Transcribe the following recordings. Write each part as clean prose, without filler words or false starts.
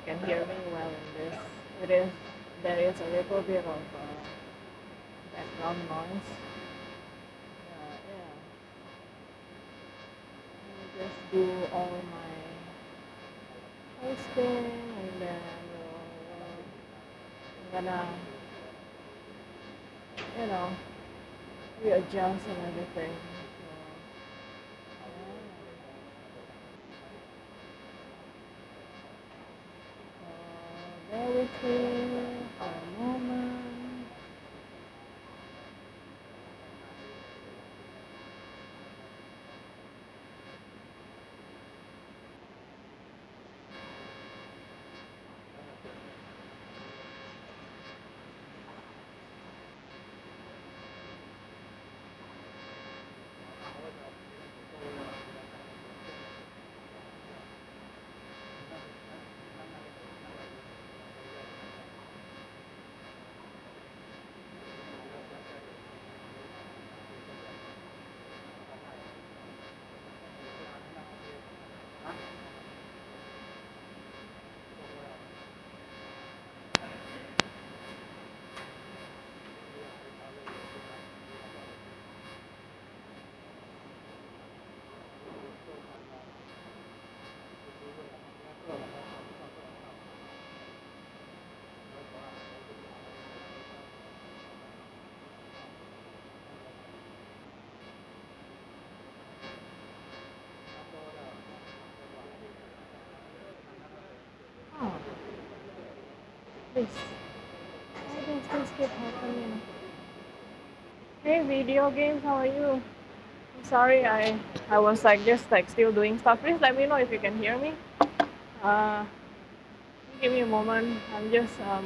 can hear me well in this. It is there is a little bit of background noise. Yeah, I just do all my posting and then I'm gonna you know readjust and everything. So bear with me for a moment. Oh, this. Why does this keep happening? Hey, video games, how are you? I'm sorry, I was like just like still doing stuff. Please let me know if you can hear me. Uh, give me a moment. I'm just to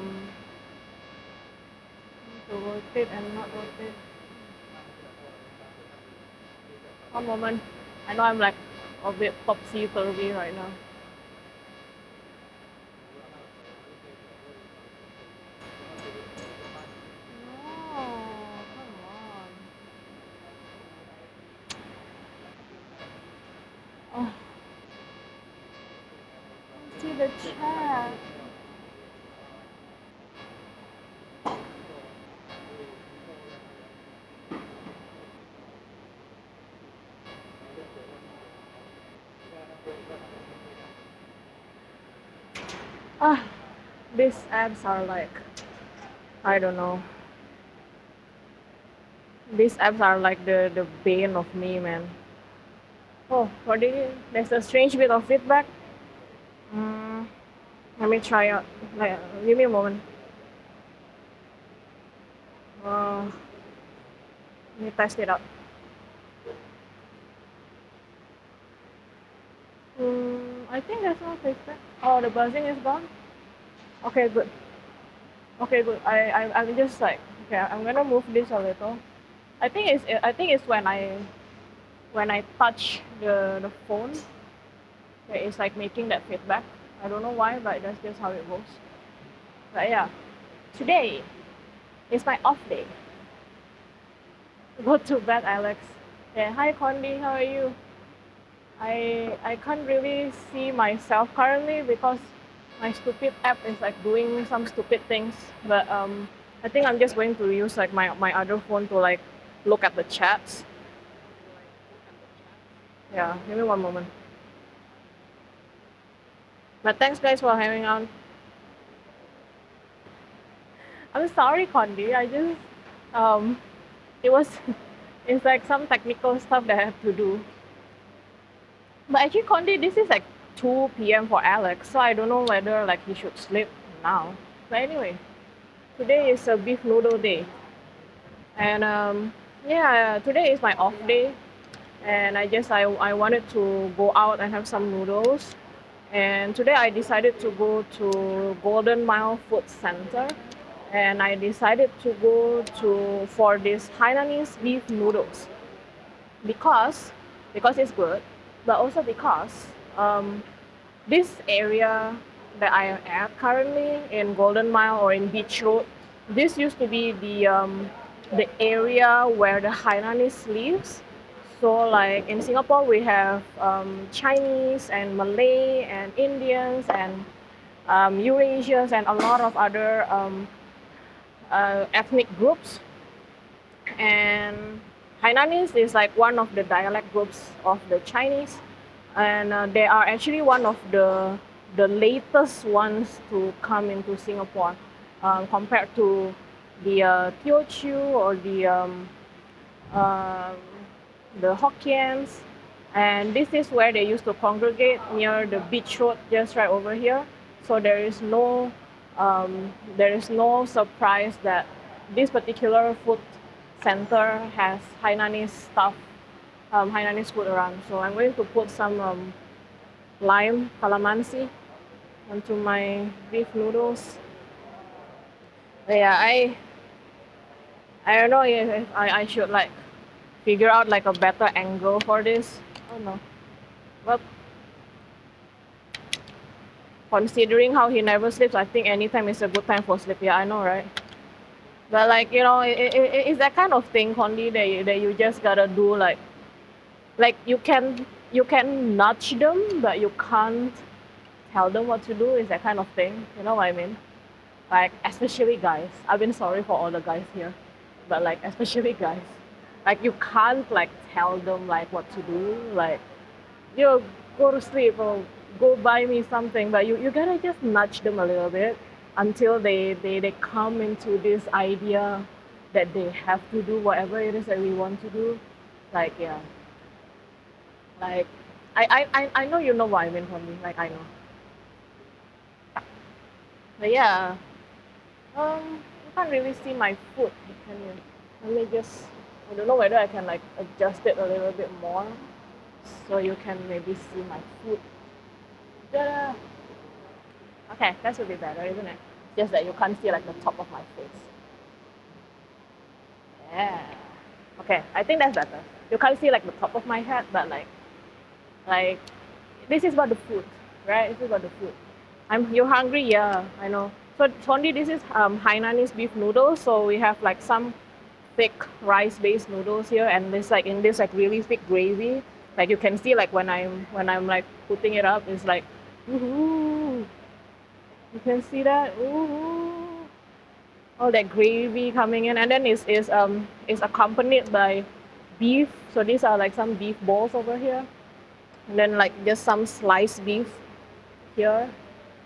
rotate and not rotate. One moment. I know I'm like a bit topsy turvy right now. No, come on. Oh, I see the chat. Ah, these apps are like, I don't know. These apps are like the bane of me, man. Oh, what did you? There's a strange bit of feedback. Mm, let me try out. Like, give me a moment. Let me test it out. I think there's no feedback. Oh, the buzzing is gone. Okay, good. Okay, good. I'm just like okay. I'm gonna move this a little. I think it's when I touch the phone, okay, it's like making that feedback. I don't know why, but that's just how it goes. But yeah, today is my off day. Go to bed, Alex. Yeah, hi Condi, how are you? I can't really see myself currently because my stupid app is like doing some stupid things. But I think I'm just going to use like my other phone to like look at the chats. Yeah, give me one moment. But thanks guys for hanging out. I'm sorry, Condi. I just it was it's like some technical stuff that I have to do. But actually, Condi, this is like 2 p.m. for Alex, so I don't know whether like he should sleep now. But anyway, today is a beef noodle day, and yeah, today is my off day, and I wanted to go out and have some noodles, and today I decided to go to Golden Mile Food Center, and I decided to go to for this Hainanese beef noodles because it's good, but also because this area that I am at currently in Golden Mile or in Beach Road, this used to be the area where the Hainanese lives. So like in Singapore, we have Chinese and Malay and Indians and Eurasians and a lot of other ethnic groups. And Hainanese is like one of the dialect groups of the Chinese, and they are actually one of the latest ones to come into Singapore, compared to the Teochew or um, the Hokkiens. And this is where they used to congregate near the beach road, just right over here. So there is no surprise that this particular food center has Hainanese stuff, Hainanese food around. So I'm going to put some lime calamansi onto my beef noodles. But yeah, I don't know if I should like figure out like a better angle for this. I don't know. But considering how he never sleeps, I think anytime is a good time for sleep. Yeah, I know, right? But like it's that kind of thing, Condi, that you just gotta do like you can nudge them, but you can't tell them what to do. Is that kind of thing. You know what I mean? Like especially guys. I've been sorry for all the guys here, but like especially guys. Like you can't like tell them like what to do. Like you go to sleep or go buy me something, but you gotta just nudge them a little bit until they come into this idea that they have to do whatever it is that we want to do. Like yeah, like I know you know what I mean for me. Like I know, but yeah, you can't really see my foot, can you? Let me just. I don't know whether I can like adjust it a little bit more, so you can maybe see my foot. Ta-da! Okay, that should be better, isn't it? Just that you can't see like the top of my face. Yeah. Okay, I think that's better. You can't see like the top of my head, but like this is about the food, right? This is about the food. You're hungry, yeah, I know. So Tondi, this is Hainanese beef noodles. So we have like some thick rice-based noodles here, and this like in this like really thick gravy. Like you can see like when I'm like putting it up, it's like, ooh, you can see that, ooh, all that gravy coming in, and then it's accompanied by beef. So these are like some beef balls over here, and then like just some sliced beef here,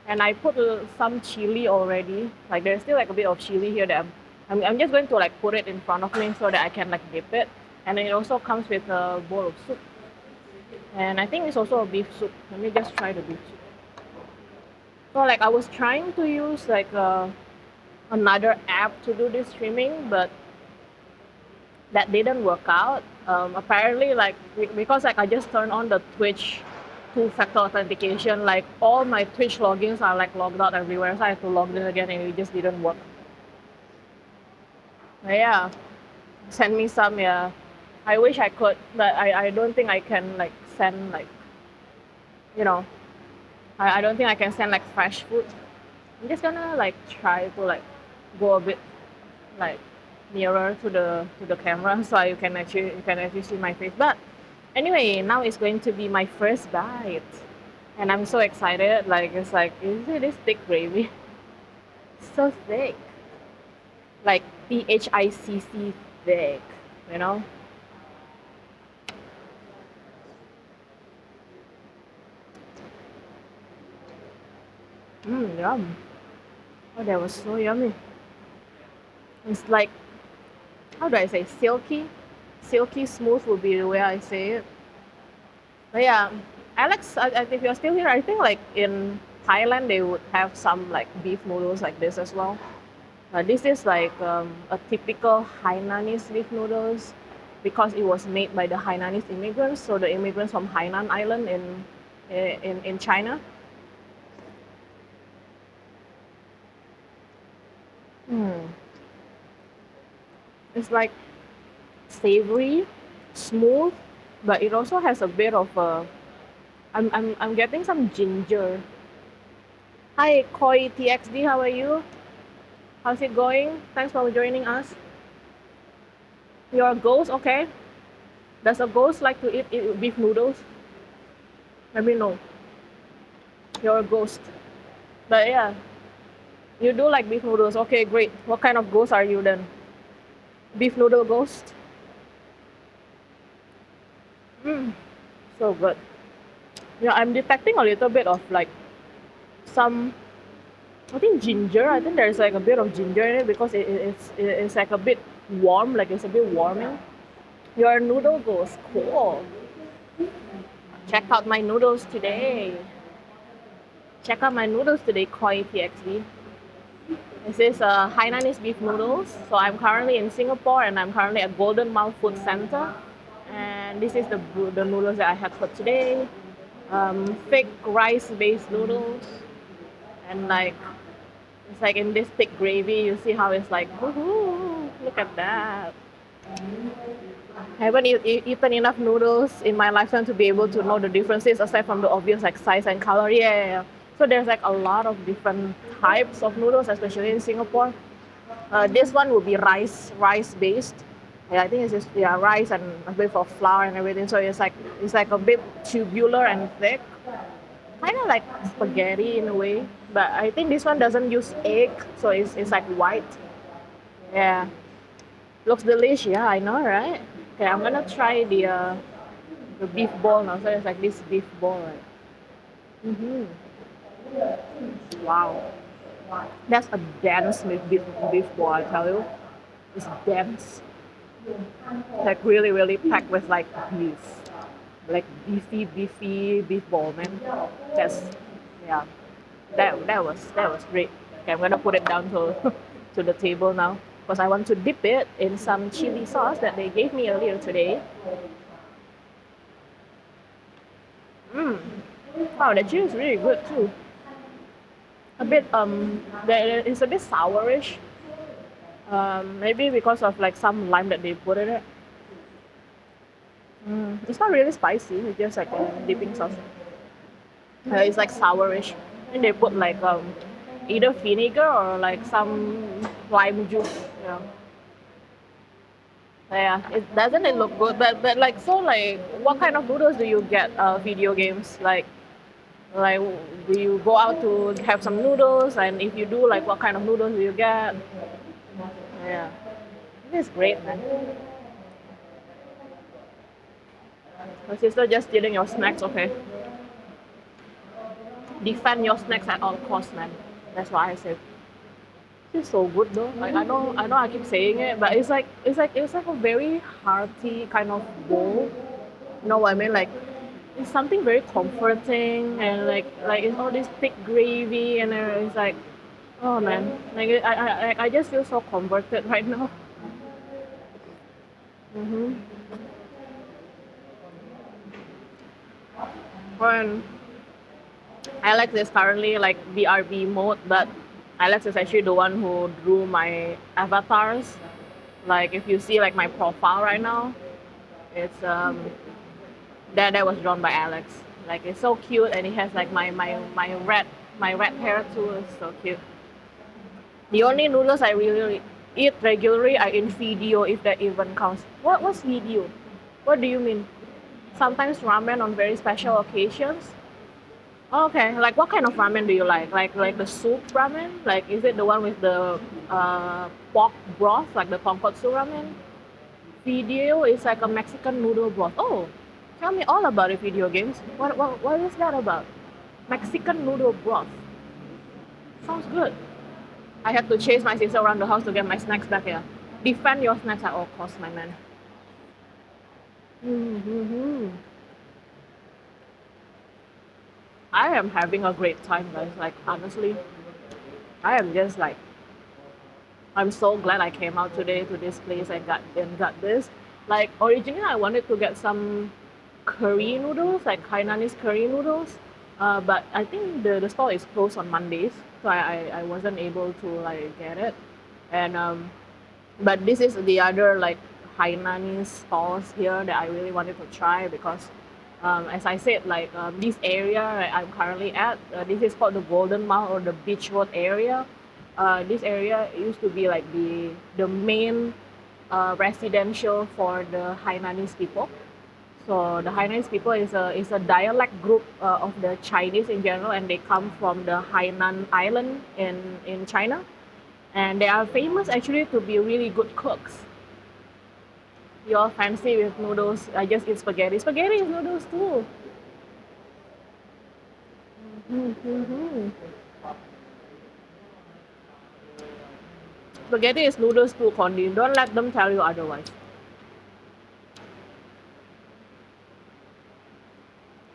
and I put some chili already. Like there's still like a bit of chili here that I'm just going to like put it in front of me so that I can like dip it. And then it also comes with a bowl of soup. And I think it's also a beef soup. Let me just try the beef soup. So like I was trying to use like another app to do this streaming, but that didn't work out. Apparently like because like I just turned on the Twitch two-factor authentication, like all my Twitch logins are like logged out everywhere. So I had to log in again and it just didn't work. But yeah, send me some, yeah. I wish I could, but I don't think I can like send like, you know, I don't think I can send like fresh food. I'm just gonna like try to like go a bit like nearer to the camera so you can actually see my face. But anyway, now it's going to be my first bite, and I'm so excited. Like it's like, is it this thick gravy? So thick, like THICC thick, you know. Yum. Oh, that was so yummy. It's like, how do I say, silky? Silky smooth would be the way I say it. But yeah, Alex, if you're still here, I think like in Thailand they would have some like beef noodles like this as well. This is like a typical Hainanese beef noodles because it was made by the Hainanese immigrants, so the immigrants from Hainan Island in China. Mm. It's like savory, smooth, but it also has a bit of a. I'm getting some ginger. Hi, Koi TXD, how are you? How's it going? Thanks for joining us. You're a ghost, okay? Does a ghost like to eat beef noodles? Let me know. You're a ghost. But yeah, you do like beef noodles. Okay, great. What kind of ghost are you then? Beef noodle ghost? Mm, so good. Yeah, I'm detecting a little bit of like some, I think ginger. I think there's like a bit of ginger in it because it's like a bit warm, like it's a bit warming. Your noodle ghost, cool. Check out my noodles today. Check out my noodles today, Koi TXV. This is Hainanese beef noodles. So I'm currently in Singapore and I'm currently at Golden Mile Food Center. And this is the noodles that I had for today. Thick rice-based noodles, and like it's like in this thick gravy. You see how it's like, woohoo! Look at that. I haven't eaten enough noodles in my lifetime to be able to know the differences aside from the obvious like size and color. Yeah, yeah, yeah. So there's like a lot of different types of noodles, especially in Singapore. This one will be rice based. Yeah, I think it's just yeah rice and a bit of flour and everything. So it's like a bit tubular and thick, kind of like spaghetti in a way. But I think this one doesn't use egg, so it's like white. Yeah, looks delicious. Yeah, I know, right? Okay, I'm gonna try the beef ball now. So it's like this beef ball, right? Mm-hmm. Wow, that's a dense beef ball. I tell you, it's dense. Like really packed with like beef, like beefy beef ball, man. That's yeah. That was great. Okay, I'm gonna put it down to to the table now because I want to dip it in some chili sauce that they gave me earlier today. Mmm. Wow, the chili is really good too. A bit it's a bit sourish. Maybe because of like some lime that they put in it. It's not really spicy. It's just like a dipping sauce. It's like sourish, and they put like either vinegar or like some lime juice. Yeah. Yeah, it doesn't it look good, but like so like what kind of noodles do you get video games like do you go out to have some noodles, and if you do like what kind of noodles do you get? Yeah, it's great, man. My sister just stealing your snacks. Okay, defend your snacks at all costs, man. That's what I say. It's so good though. Like I know I keep saying it, but it's like a very hearty kind of bowl. You know what I mean? Like it's something very comforting, and like it's all this thick gravy, and then it's like, oh man, like I just feel so comforted right now. Mm-hmm. And Alex is currently like BRB mode, but Alex is actually the one who drew my avatars. Like if you see like my profile right now, it's that was drawn by Alex. Like it's so cute, and it has like my red hair too. It's so cute. The only noodles I really eat regularly are in video, if that even counts. What's video? What do you mean? Sometimes ramen on very special occasions. Oh, okay, like what kind of ramen do you like? Like the soup ramen? Like is it the one with the pork broth, like the tonkotsu ramen? Video is like a Mexican noodle broth. Oh, tell me all about it, video games. What is that about? Mexican noodle broth. Sounds good. I have to chase my sister around the house to get my snacks back here. Defend your snacks at all costs, my man. Mm-hmm. I am having a great time, guys. Like honestly, I am just like I'm so glad I came out today to this place and got this. Like originally, I wanted to get some curry noodles, like Hainanese curry noodles. But I think the store is closed on Mondays, so I wasn't able to like get it. And but this is the other like Hainanese stalls here that I really wanted to try because as I said, like this area I'm currently at, this is called the Golden Mile or the Beach Road area. This area used to be like the main residential for the Hainanese people. So the Hainanese people is a dialect group of the Chinese in general, and they come from the Hainan Island in China, and they are famous actually to be really good cooks. You're fancy with noodles. I just eat spaghetti. Spaghetti is noodles too. Mm-hmm. Spaghetti is noodles too, Condi. Don't let them tell you otherwise.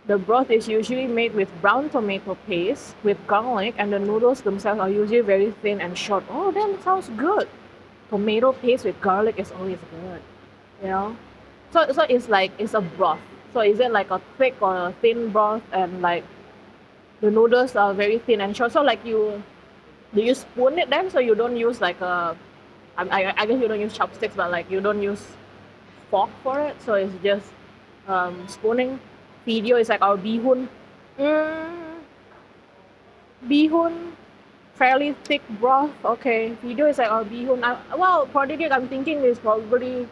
The broth is usually made with brown tomato paste with garlic, and the noodles themselves are usually very thin and short. Oh, that sounds good. Tomato paste with garlic is always good. You know? So it's like it's a broth. So is it like a thick or a thin broth, and like the noodles are very thin and short. So like do you spoon it then? So you don't use like I guess you don't use chopsticks, but like you don't use fork for it. So it's just spooning. Video is like our bihun. Mm, bihun, fairly thick broth. Okay, video is like our bihun. Well, prodigy, I'm thinking is probably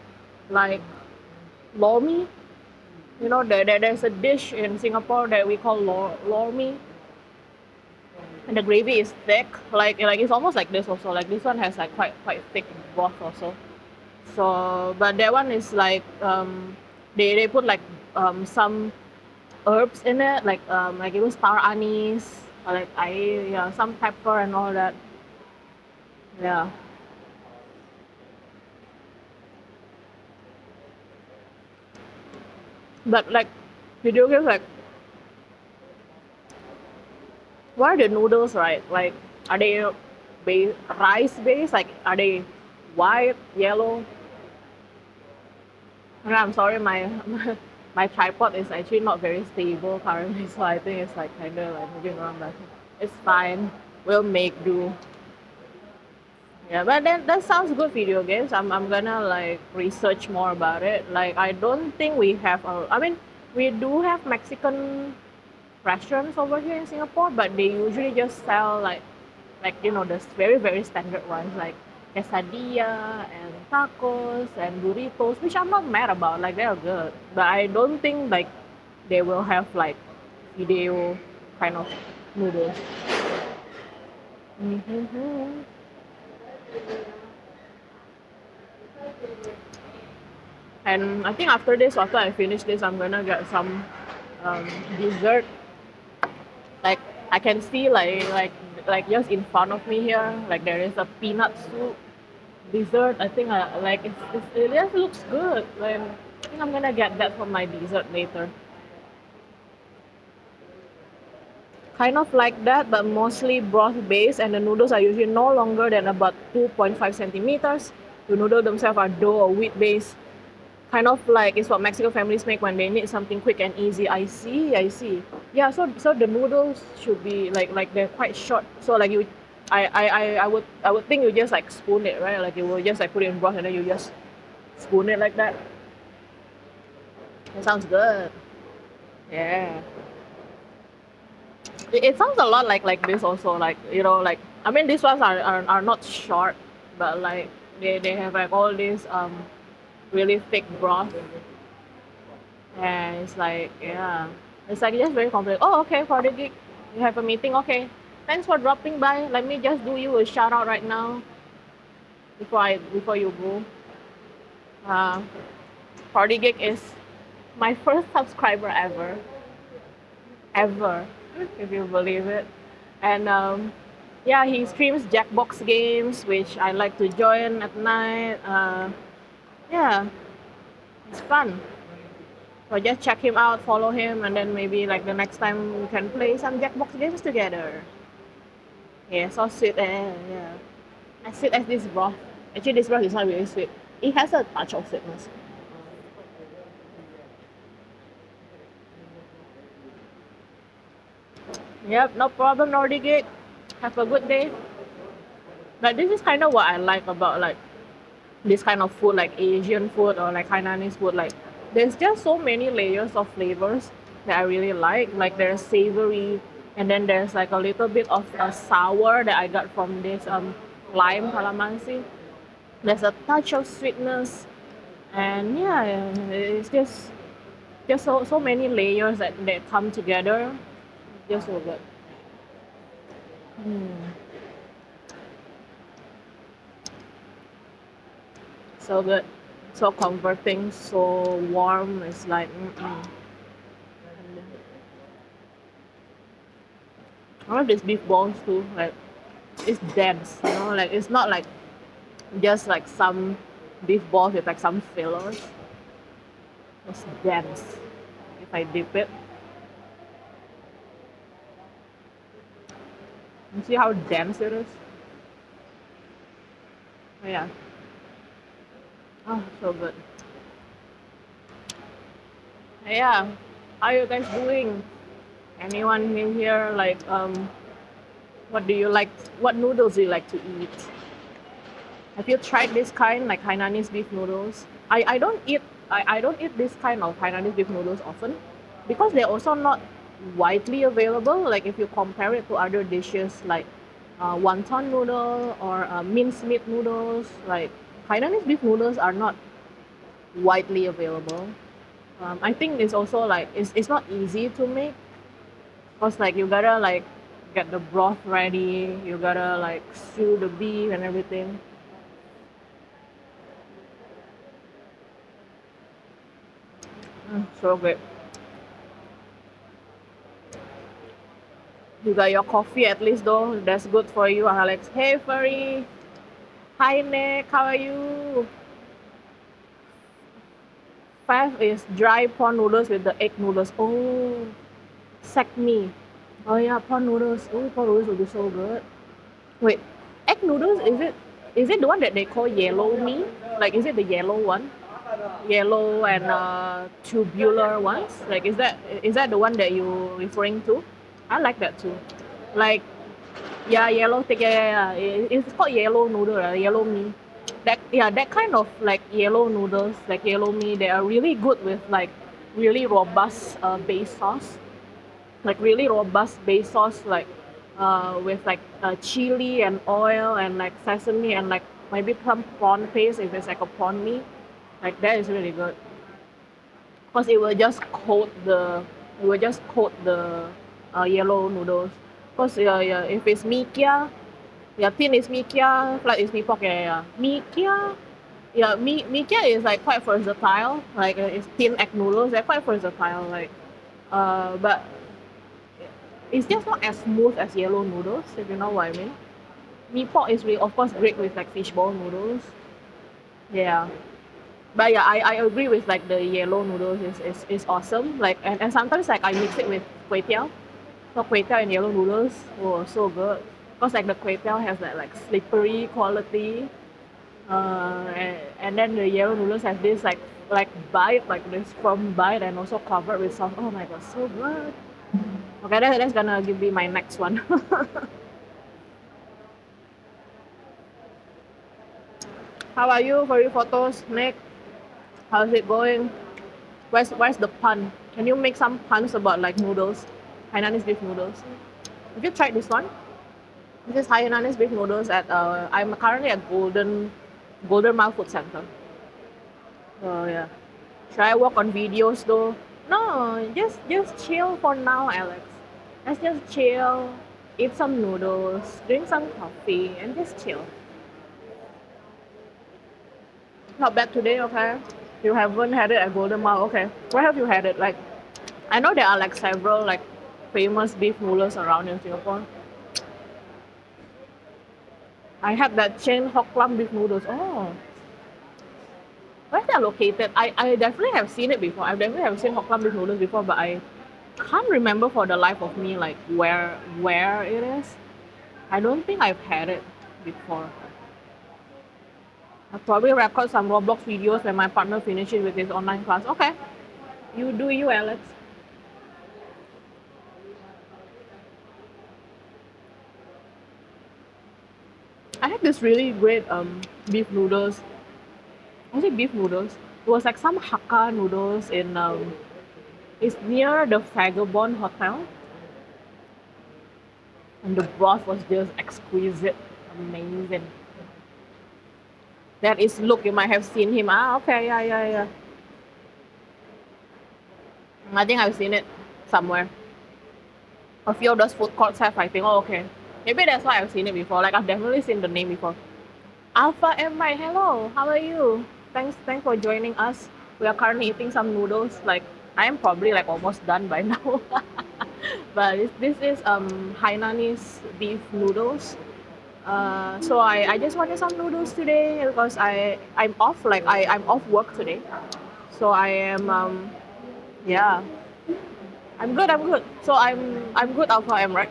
like lomi. You know, there's a dish in Singapore that we call lomi, and the gravy is thick. Like it's almost like this also. Like this one has like quite thick broth also. So, but that one is like they put like some herbs in it, like even star anise, or like yeah, some pepper and all that. Yeah. But like video games, like what are the noodles, right? Like are they rice based? Like are they white, yellow? Okay, I'm sorry, my tripod is actually not very stable currently, so I think it's like kind of like moving around, but it's fine. We'll make do. Yeah, but then that sounds good. Video games. I'm gonna like research more about it. Like I don't think we have a. I mean, we do have Mexican restaurants over here in Singapore, but they usually just sell like the very standard ones like quesadilla and tacos and burritos, which I'm not mad about. Like they're good, but I don't think like they will have like video kind of noodles. Mm-hmm. And I think after I finish this, I'm gonna get some dessert. Like I can see like just in front of me here, like there is a peanut soup dessert. I think I like it just looks good. Like I think I'm gonna get that for my dessert later. Kind of like that, but mostly broth based, and the noodles are usually no longer than about 2.5 centimeters. The noodles themselves are dough or wheat based, kind of like it's what Mexican families make when they need something quick and easy. I see. Yeah, so the noodles should be like they're quite short. So like I would think you just like spoon it, right? Like you will just like put it in broth and then you just spoon it like that. That sounds good. Yeah. It sounds a lot like this also. Like like I mean these ones are not short, but like they have like all these really thick broth. And it's like, yeah, it's like just very complicated. Oh, okay, for the gig, you have a meeting. Okay, thanks for dropping by. Let me just do you a shout out right now before you go. Uh, Party Gig is my first subscriber ever, if you believe it. And yeah, he streams Jackbox games, which I like to join at night. Yeah, it's fun. So just check him out, follow him, and then maybe like the next time we can play some Jackbox games together. Yeah, so sweet yeah. As sweet as this broth. Actually, this broth is not really sweet. It has a touch of sweetness. Yep, no problem, Nordigate. Have a good day. But this is kind of what I like about like this kind of food, like Asian food or like Hainanese food. Like there's just so many layers of flavors that I really like. Like there's savory, and then there's like a little bit of a sour that I got from this lime calamansi. There's a touch of sweetness, and yeah, it's just Just so many layers that come together. Just so good. Mm, so good. So comforting, so warm. It's like, I love these beef balls too. Like, it's dense, you know, like it's not like just like some beef balls with like some fillers. It's dense. If I dip it, you see how dense it is? Oh, yeah. Oh, so good. Yeah. How are you guys doing? Anyone in here like what do you like? What noodles do you like to eat? Have you tried this kind like Hainanese beef noodles? I don't eat this kind of Hainanese beef noodles often because they're also not widely available. Like if you compare it to other dishes like wonton noodle or mincemeat noodles, like Hainanese beef noodles are not widely available. I think it's also like it's not easy to make because like you gotta like get the broth ready, you gotta like stew the beef and everything. So good. You got your coffee at least though. That's good for you, Alex. Hey, Furry. Hi, Nick. How are you? Five is dry prawn noodles with the egg noodles. Oh, sack me. Oh yeah, prawn noodles. Oh, prawn noodles will be so good. Wait, egg noodles is it the one that they call yellow me? Like is it the yellow one? Yellow and tubular ones? Like is that the one that you referring to? I like that too. Like yeah, yellow thick. Yeah, yeah, yeah. It's called yellow noodle, yellow mee. That kind of like yellow noodles, like yellow mee, they are really good with like really robust base sauce, like really robust base sauce, like with like chili and oil and like sesame and like maybe some prawn paste if it's like a prawn mee. Like that is really good because it will just coat the yellow noodles. Because yeah, if it's mee kia, yeah, thin is mee kia, flat is mee pok. Yeah, yeah. Mee kia, yeah, mee kia is like quite versatile. Like it's thin egg noodles. They're quite versatile. Like, but it's just not as smooth as yellow noodles. If you know what I mean. Mee pok is really, of course, great with like fishball noodles. Yeah. But yeah, I agree with like the yellow noodles is awesome. Like and sometimes like I mix it with kway teow. So kway teow and yellow noodles, oh so good. Because like the kway teow has that like slippery quality, and then the yellow noodles have this like bite, like this firm bite, and also covered with sauce. Oh my god, so good. Okay, that's gonna give me my next one. How are you for your photos, Nick? How's it going? Where's the pun? Can you make some puns about like noodles, Hainanese beef noodles? Have you tried this one? This is Hainanese beef noodles at I'm currently at Golden Mile Food Center. Oh yeah. Should I work on videos though? No, just chill for now, Alex. Let's just chill, eat some noodles, drink some coffee, and just chill. Not bad today, okay? You haven't had it at Golden Mile, okay? Where have you had it? Like, I know there are like several like famous beef noodles around in Singapore. I had that chain Hock Lam beef noodles. Oh, where's that located? I definitely have seen it before. I definitely have seen Hock Lam beef noodles before, but I can't remember for the life of me like where it is. I don't think I've had it before. I'll probably record some Roblox videos when my partner finishes with his online class. Okay, you do you, Alex. I had this really great beef noodles. Was it beef noodles? It was like some Hakka noodles in it's near the Vagabond Hotel, and the broth was just exquisite, amazing. That is Look, you might have seen him. Ah, okay, yeah, yeah, yeah. I think I've seen it somewhere. A few of those food courts have, I think, oh, okay. Maybe that's why I've seen it before. Like, I've definitely seen the name before. Alpha M, right? Hello, how are you? Thanks for joining us. We are currently eating some noodles. Like, I am probably like almost done by now. But this is Hainanese beef noodles. So I just wanted some noodles today because I'm off. Like I'm off work today. So I am yeah, I'm good. I'm good. So I'm good. Alpha M, right?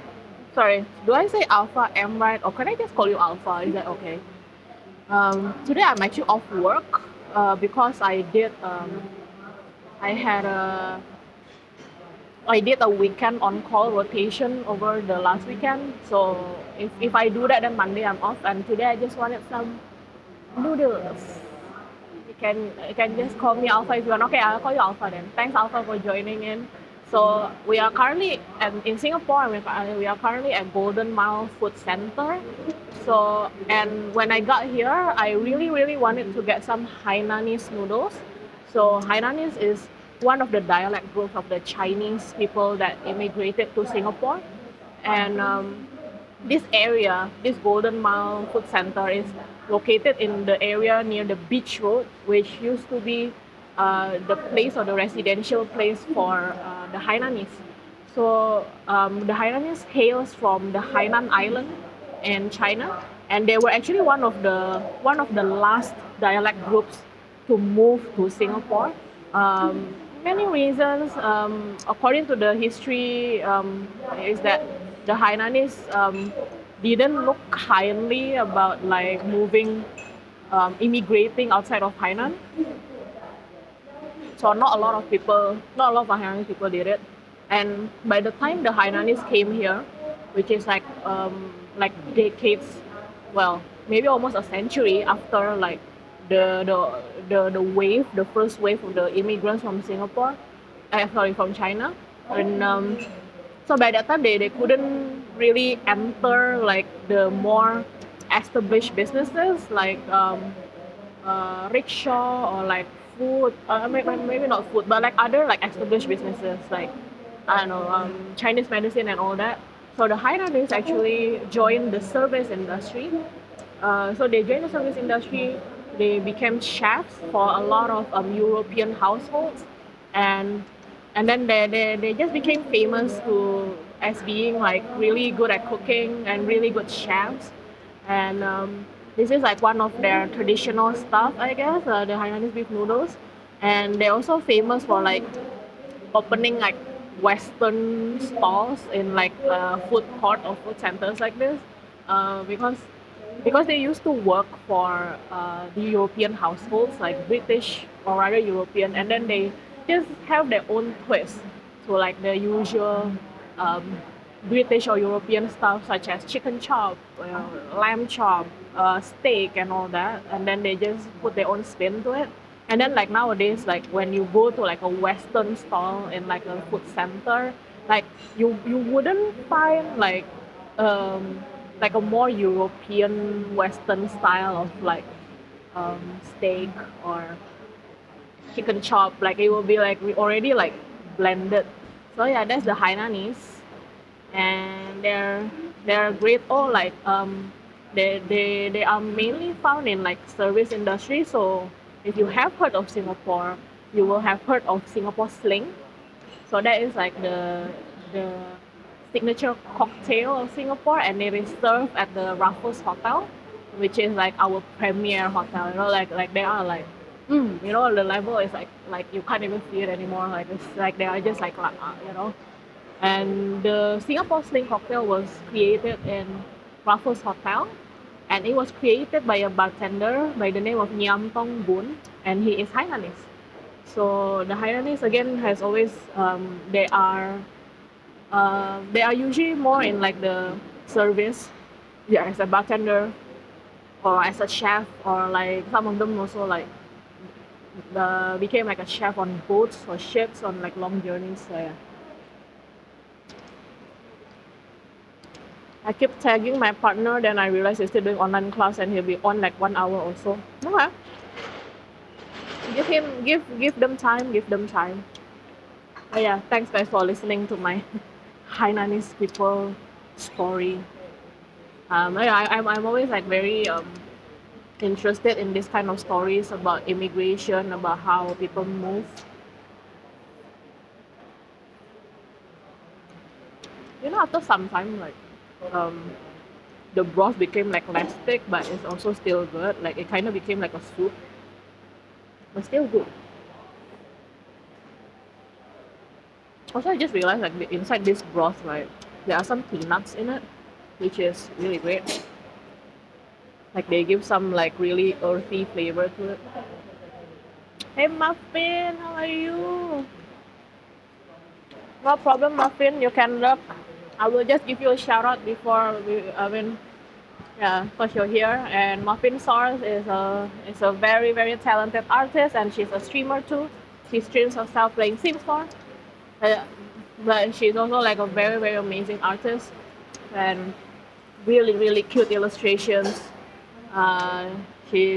Sorry, do I say Alpha M, right? Or can I just call you Alpha? Is that okay? Today I'm actually off work because I had a I did a weekend on call rotation over the last weekend. So if I do that, then Monday I'm off. And today I just wanted some noodles. You can just call me Alpha if you want. Okay, I'll call you Alpha then. Thanks Alpha for joining in. So we are currently in Singapore. We are currently at Golden Mile Food Center. So and when I got here, I really wanted to get some Hainanese noodles. So Hainanese is one of the dialect groups of the Chinese people that immigrated to Singapore, and this area, this Golden Mile Food Center, is located in the area near the beach road, which used to be the place or the residential place for the Hainanese. So the Hainanese hails from the Hainan Island in China, and they were actually one of the last dialect groups to move to Singapore. Many reasons, according to the history, is that the Hainanese didn't look kindly about like moving, immigrating outside of Hainan. So not a lot of Hainanese people did it. And by the time the Hainanese came here, which is like decades, well, maybe almost a century after like the first wave of the immigrants from Singapore, sorry, from China, and so by that time they couldn't really enter like the more established businesses like rickshaw or like food, maybe not food, but like other like established businesses like I don't know, Chinese medicine and all that. So the Hainanese actually joined the service industry. So they joined the service industry. They became chefs for a lot of European households, and and then they just became famous to as being like really good at cooking and really good chefs. And this is like one of their traditional stuff, I guess, the Hainanese beef noodles. And they're also famous for like opening like Western stalls in like food court or food centers like this, because they used to work for the European households, like British or rather European, and then they just have their own twist to like the usual um, British or European stuff, such as chicken chop, lamb chop, steak, and all that, and then they just put their own spin to it. And then like nowadays, like when you go to like a Western stall in like a food center, like you wouldn't find like a more European Western style of like steak or chicken chop. Like it will be like already like blended. So yeah, that's the Hainanese, and they're great. Oh, like they are mainly found in like service industry. So if you have heard of Singapore, you will have heard of Singapore Sling. So that is like the signature cocktail of Singapore, and it is served at the Raffles Hotel, which is like our premier hotel. You know, like they are like, you know, the level is like you can't even see it anymore. Like it's like they are just like, you know. And the Singapore Sling cocktail was created in Raffles Hotel, and it was created by a bartender by the name of Niam Tong Boon, and he is Hainanese. So the Hainanese again has always they are usually more in like the service, yeah, as a bartender or as a chef, or like some of them also like became like a chef on boats or ships on like long journeys. So yeah. I keep tagging my partner, then I realize he's still doing online class and he'll be on like 1 hour or so. Okay. Give them time, give them time. Oh yeah, thanks guys for listening to my Hainanese people story. I'm always like very interested in this kind of stories about immigration, about how people move. You know, after some time, like um, the broth became like less thick, but it's also still good. Like it kind of became like a soup, but still good. Also, I just realized like inside this broth, right, there are some peanuts in it, which is really great. Like they give some like really earthy flavor to it. Hey Muffin, how are you? No problem, Muffin. You can look. I will just give you a shout out before yeah, because you're here. And Muffin Source is a very very talented artist, and she's a streamer too. She streams herself playing Sims 4. Uh, but she's also like a very very amazing artist, and really really cute illustrations. Uh, she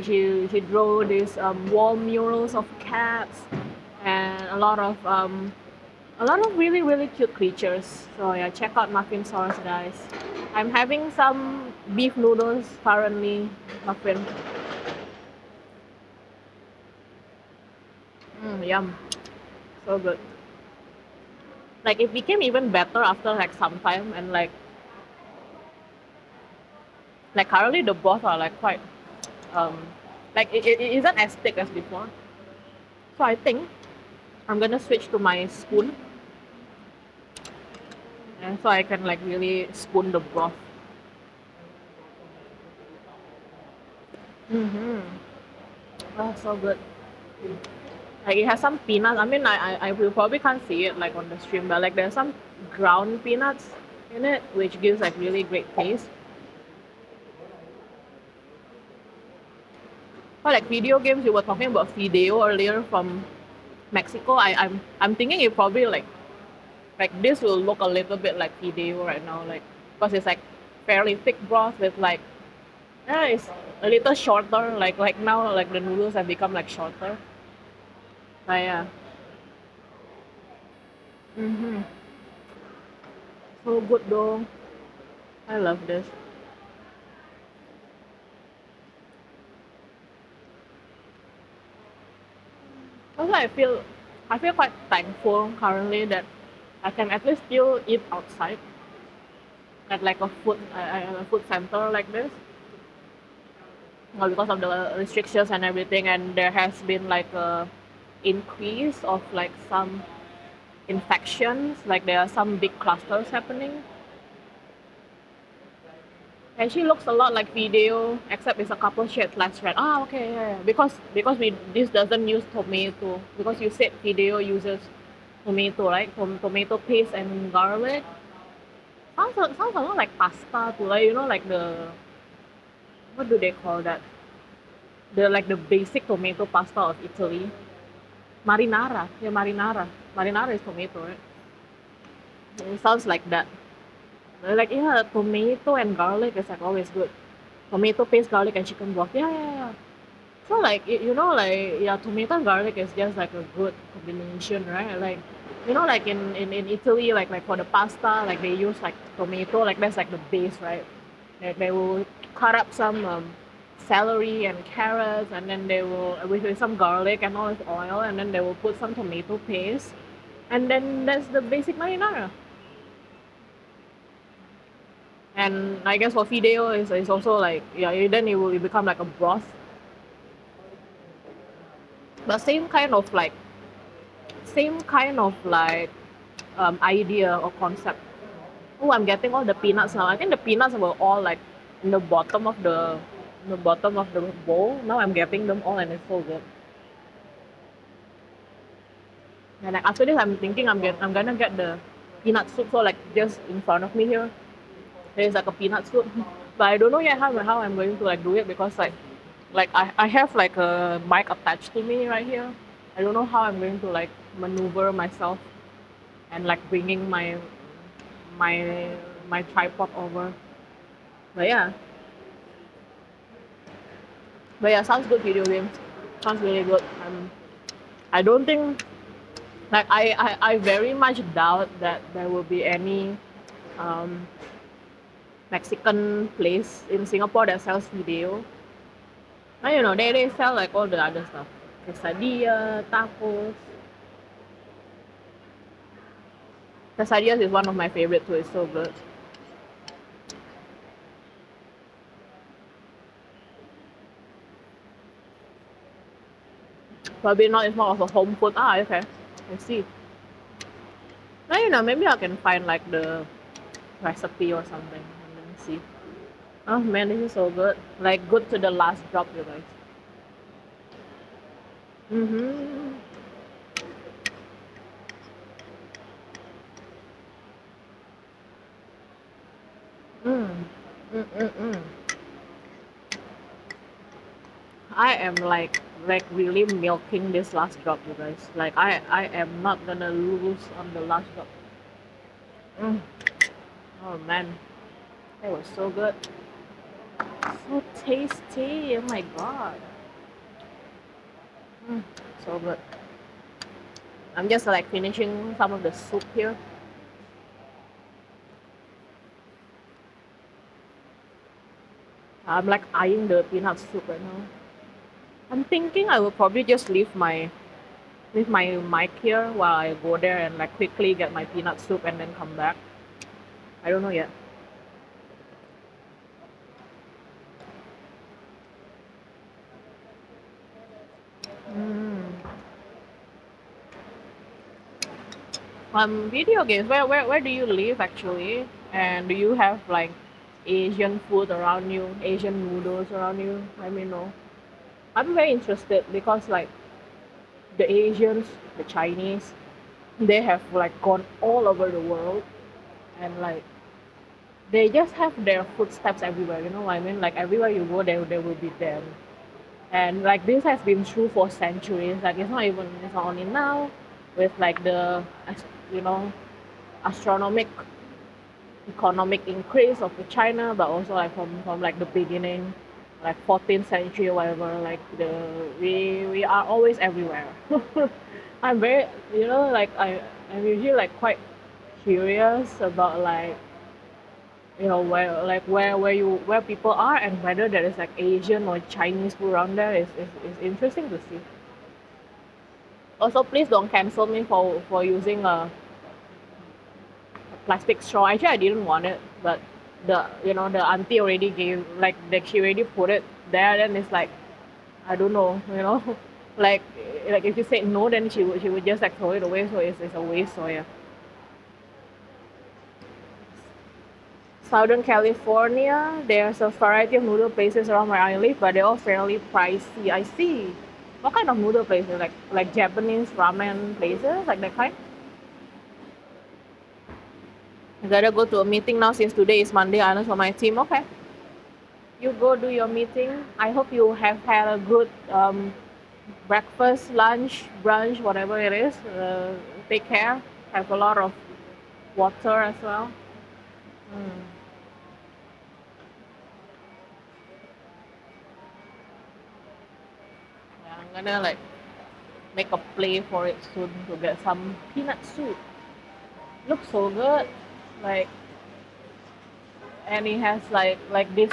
drew these wall murals of cats and a lot of really really cute creatures. So yeah, check out Muffin Source, guys. I'm having some beef noodles currently, Muffin. Yum, so good. Like it became even better after like some time, and like currently the broth are like quite um like it isn't as thick as before. So I think I'm gonna switch to my spoon, and so I can like really spoon the broth. Mm-hmm. Oh, so good. Like it has some peanuts. I mean, I will probably can't see it like on the stream, but like there's some ground peanuts in it, which gives like really great taste. But like video games, you were talking about Fideo earlier from Mexico. I'm thinking it probably like this will look a little bit like Fideo right now, like because it's like fairly thick broth with like yeah, it's a little shorter. Like now, like the noodles have become like shorter. But yeah. Mm-hmm. So good though. I love this. Also, I feel quite thankful currently that I can at least still eat outside at like a food center like this. Well, because of the restrictions and everything, and there has been like a increase of like some infections. Like there are some big clusters happening. And she looks a lot like video, except it's a couple shades less red. Ah, okay, yeah, yeah. Because we this doesn't use tomato. Because you said video uses tomato, right? Tomato paste and garlic. Sounds a lot like pasta too. Like like the what do they call that? The like the basic tomato pasta of Italy. Marinara, yeah, marinara. Marinara is tomato, right? It sounds like that. Like yeah, tomato and garlic is like always good. Tomato paste, garlic, and chicken broth. Yeah, yeah, yeah. So like like yeah, tomato and garlic is just like a good combination, right? Like like in Italy, like for the pasta, like they use like tomato, like that's like the base, right? They will cut up some celery and carrots, and then they will with some garlic and olive oil, and then they will put some tomato paste, and then that's the basic marinara. And I guess for fideo is also like yeah, then it will become like a broth, but same kind of like idea or concept. Oh, I'm getting all the peanuts now. I think the peanuts were all like in the bottom of the bowl. Now I'm getting them all, and it's so good. And like after this, I'm thinking I'm gonna get the peanut soup. So like just in front of me here, there's like a peanut soup. But I don't know yet how I'm going to like do it because like I have like a mic attached to me right here. I don't know how I'm going to like maneuver myself and like bringing my my tripod over. But yeah, sounds good video games. Sounds really good. I don't think Like I very much doubt that there will be any um, Mexican place in Singapore that sells video. I you know they sell like all the other stuff, quesadilla, tacos. Quesadillas is one of my favorite too. It's so good. Probably not. It's more of a home food. Ah, okay. I see. Now you know maybe I can find like the recipe or something and then see. Oh man, this is so good. Like good to the last drop, you guys. Mhm. Mm. Mm mm mm. I am like really milking this last drop, you guys. Like I am not gonna lose on the last drop. Mm. Oh man, it was so good, so tasty. Oh my god, mm. So good. I'm just like finishing some of the soup here. I'm like eyeing the peanut soup right now. I'm thinking I will probably just leave my mic here while I go there and like quickly get my peanut soup and then come back. I don't know yet. Mm. Video games. Where do you live actually? And do you have like Asian food around you? Asian noodles around you? Let me know. I'm very interested because like the Asians, the Chinese, they have like gone all over the world and like they just have their footsteps everywhere. You know what I mean? Like everywhere you go, there will be them. And like this has been true for centuries. Like it's not only now with like the you know astronomic economic increase of the China, but also like from like the beginning, like 14th century or whatever. Like we are always everywhere. I'm very like I'm usually like quite curious about like where people are and whether there is like Asian or Chinese food around there is interesting to see. Also, please don't cancel me for using a plastic straw. Actually, I didn't want it, but the auntie already gave like she already put it there. Then it's like I don't know, like like if you say no, then she would just like throw it away. So it's a waste. So yeah. Southern California, there's a variety of noodle places around where I live, but they're all fairly pricey. I see. What kind of noodle places? Like Japanese ramen places, like that kind? I gotta go to a meeting now since today is Monday. I know for my team. Okay, you go do your meeting. I hope you have had a good breakfast, lunch, brunch, whatever it is. Take care. Have a lot of water as well. Mm. Yeah, I'm gonna like make a play for it soon to get some peanut soup. Looks so good. Like and it has like this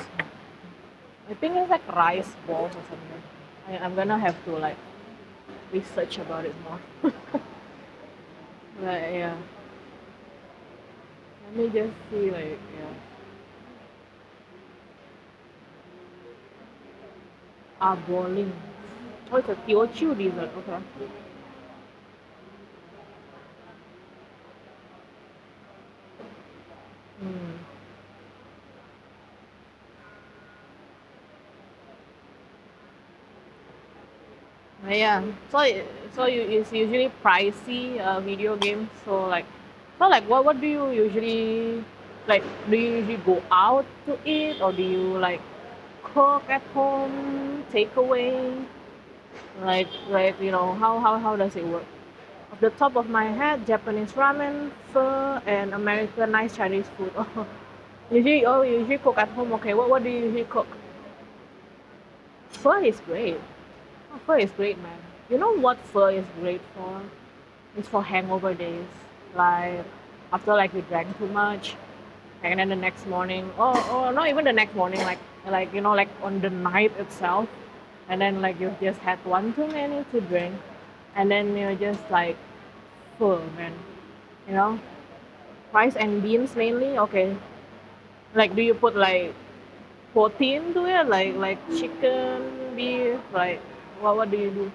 I think it's like rice balls or something. I'm gonna have to like research about it more. But yeah. Let me just see like yeah. Ah bowling. Oh it's a Teochew dessert, okay. Hmm. But yeah. It's usually pricey video games. So like what do you usually like do you usually go out to eat or do you like cook at home, take away? How does it work? Off the top of my head, Japanese ramen, pho, and Americanized Chinese food. You usually cook at home. Okay, what do you usually cook? Pho is great. Oh, pho is great, man. You know what pho is great for? It's for hangover days. Like after like you drank too much, and then the next morning, or not even the next morning, like you know, like on the night itself, and then like you just had one too many to drink, and then you're just like full, man. You know, rice and beans mainly. Okay, like do you put like protein to it, like chicken, beef, like what do you do?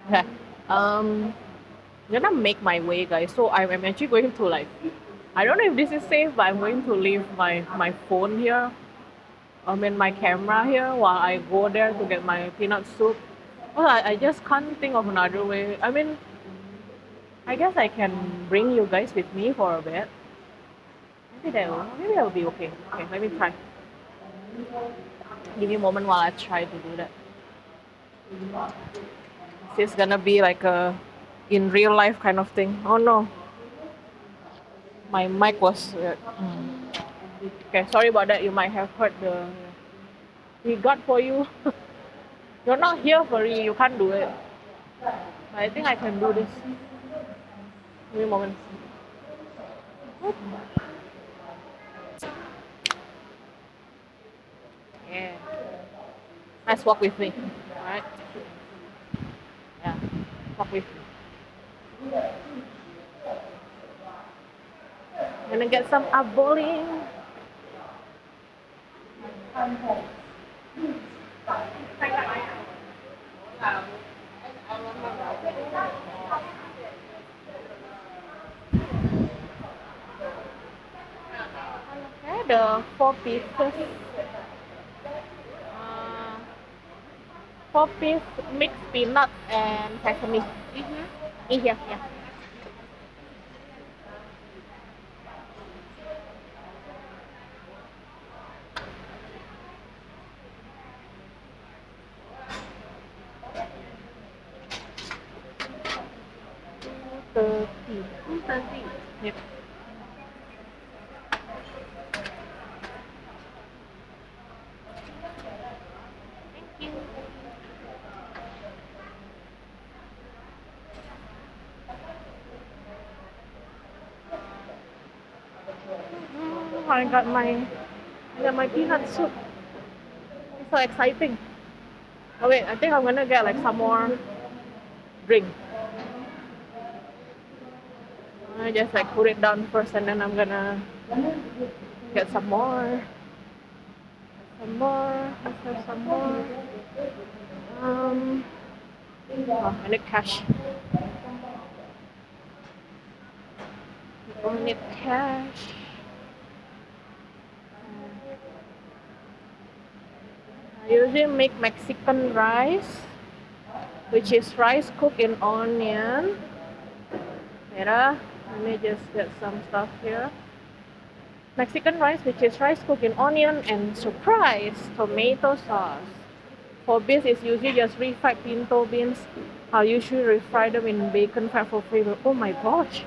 Okay. Um, I'm gonna make my way, guys. So I'm actually going to like, I don't know if this is safe, but I'm going to leave my phone here. I mean my camera here while I go there to get my peanut soup. Well, I just can't think of another way. I mean, I guess I can bring you guys with me for a bit. Maybe that will be okay. Okay, let me try. Give me a moment while I try to do that. This is gonna be like a in real life kind of thing. Oh no, my mic was. Okay, sorry about that. You might have heard the. We got for you. You're not here for it. You can't do it. I think I can do this. Give me a moment. Yeah. Let's walk with me. Alright? Yeah. Walk with me. Gonna get some bowling. Okay, the 4 pieces. 4 piece mixed peanut and sesame. In here, yeah. 30. 230. Yep. Thank you. I got my peanut soup. It's so exciting. Oh wait, I think I'm gonna get like some more drink. I just like put it down first and then I'm gonna get some more. Some more. Let's have some more. Um, I need cash. I need cash. I usually make Mexican rice, which is rice cooked in onion. Mira, let me just get some stuff here. Mexican rice, which is rice cooked in onion and surprise tomato sauce. For beans, it's usually just refried pinto beans. I usually refry them in bacon fat for flavor. Oh my gosh,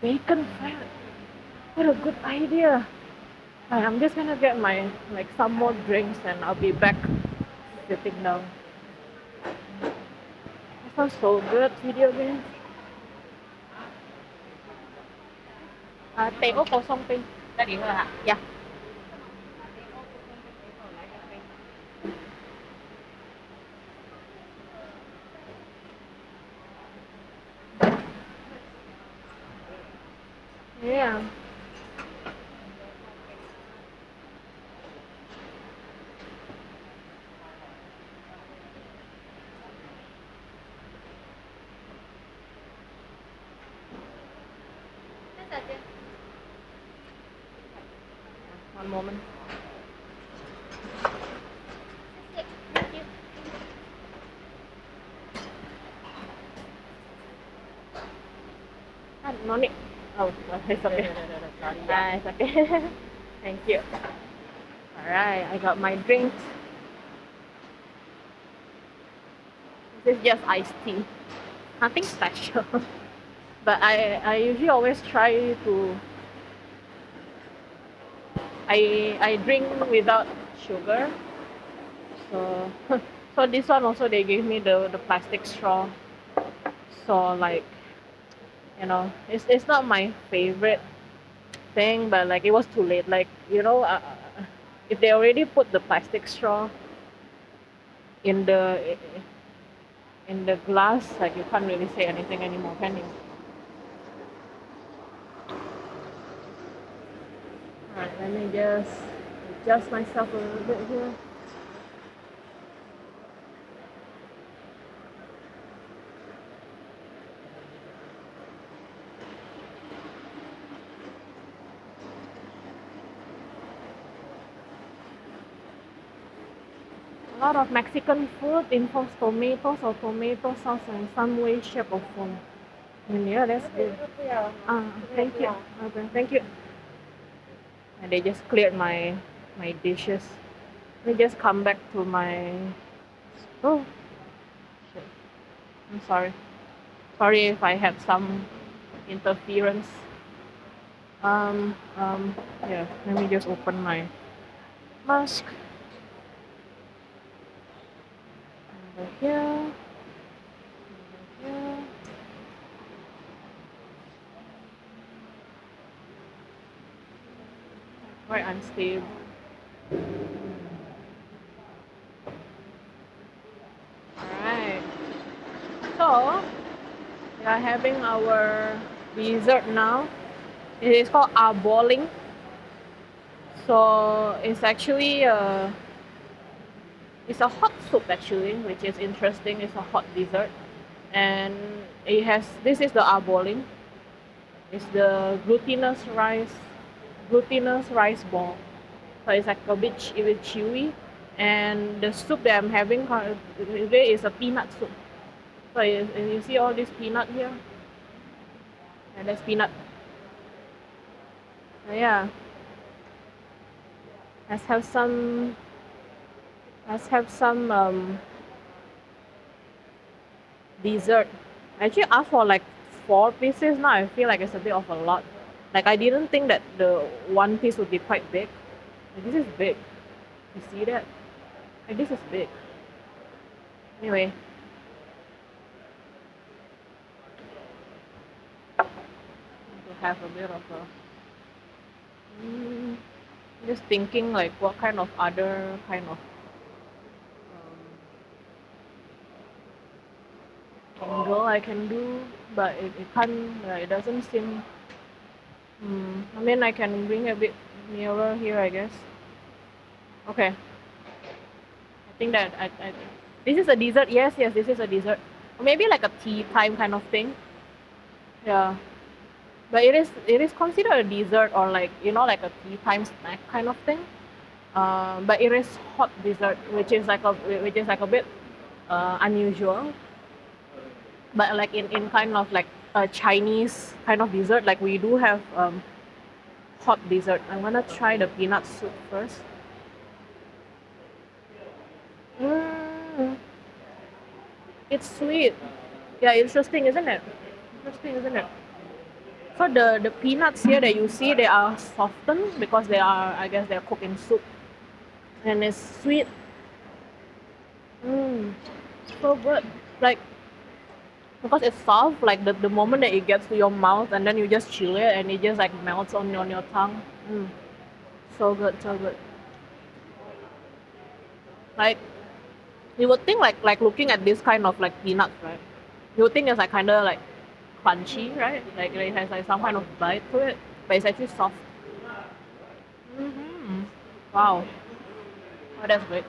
bacon fat! What a good idea! I'm just gonna get my like some more drinks and I'll be back sitting down. That sounds so good, video game. TO kosong pin. Tadi hả? Yeah. Yeah. One moment. No need. Oh, it's okay. It's okay. Thank you. Alright, I got my drink. This is just iced tea. Nothing special. But I usually always try to I drink without sugar So, so this one also they gave me the plastic straw. So like, it's not my favorite thing, but like it was too late. Like if they already put the plastic straw in the glass, like you can't really say anything anymore, can you? Alright, let me just adjust myself a little bit here. A lot of Mexican food involves tomatoes or tomato sauce in some way, shape, or form. And yeah, that's good. Thank you. Okay, thank you. And they just cleared my dishes. Let me just come back to my. Oh, shit. I'm sorry. Sorry if I have some interference. Um, um, yeah. Let me just open my mask over here. Over here. Quite unstable. Alright. So, we are having our dessert now. It is called aboling. So, it's a hot soup actually, which is interesting. It's a hot dessert. And this is the aboling. It's the glutinous rice ball. So it's like a bit chewy. And the soup that I'm having today is a peanut soup. So you see all this peanut here? And there's peanut. Yeah. Let's have some dessert. I actually asked for like 4 pieces. Now I feel like it's a bit of a lot. Like I didn't think that the one piece would be quite big. Like, this is big. You see that? Like this is big. Anyway. To have a bit of a just thinking like what kind of other kind of angle I can do, but it can't. It doesn't seem. I mean, I can bring a bit nearer here, I guess. Okay. I think that this is a dessert. Yes, this is a dessert. Or maybe like a tea time kind of thing. Yeah. But it is considered a dessert or like like a tea time snack kind of thing. But it is hot dessert, which is like a bit unusual. But like in kind of like a Chinese kind of dessert, like we do have hot dessert. I'm gonna try the peanut soup first. Mm, it's sweet. Yeah, interesting, isn't it? Interesting, isn't it? So the peanuts here that you see, they are softened because I guess they're cooked in soup, and it's sweet. Mm, so good. Like because it's soft, like the moment that it gets to your mouth, and then you just chew it, and it just like melts on your tongue. So good, so good. Like you would think like looking at this kind of like peanuts, right? You would think it's like kind of like crunchy, right? Like it has like some kind of bite to it, but it's actually soft. Wow, oh, that's great.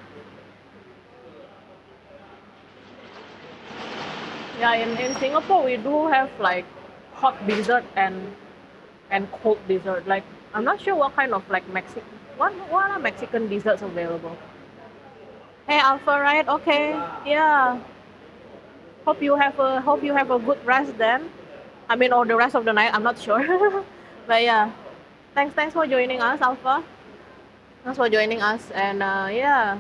Yeah, in Singapore we do have like hot dessert and cold dessert. Like I'm not sure what kind of like what are Mexican desserts available. Hey Alpha, right? Okay. Yeah. Hope you have a good rest then. I mean, or the rest of the night. I'm not sure. But yeah, thanks for joining us, Alpha. Thanks for joining us, and yeah,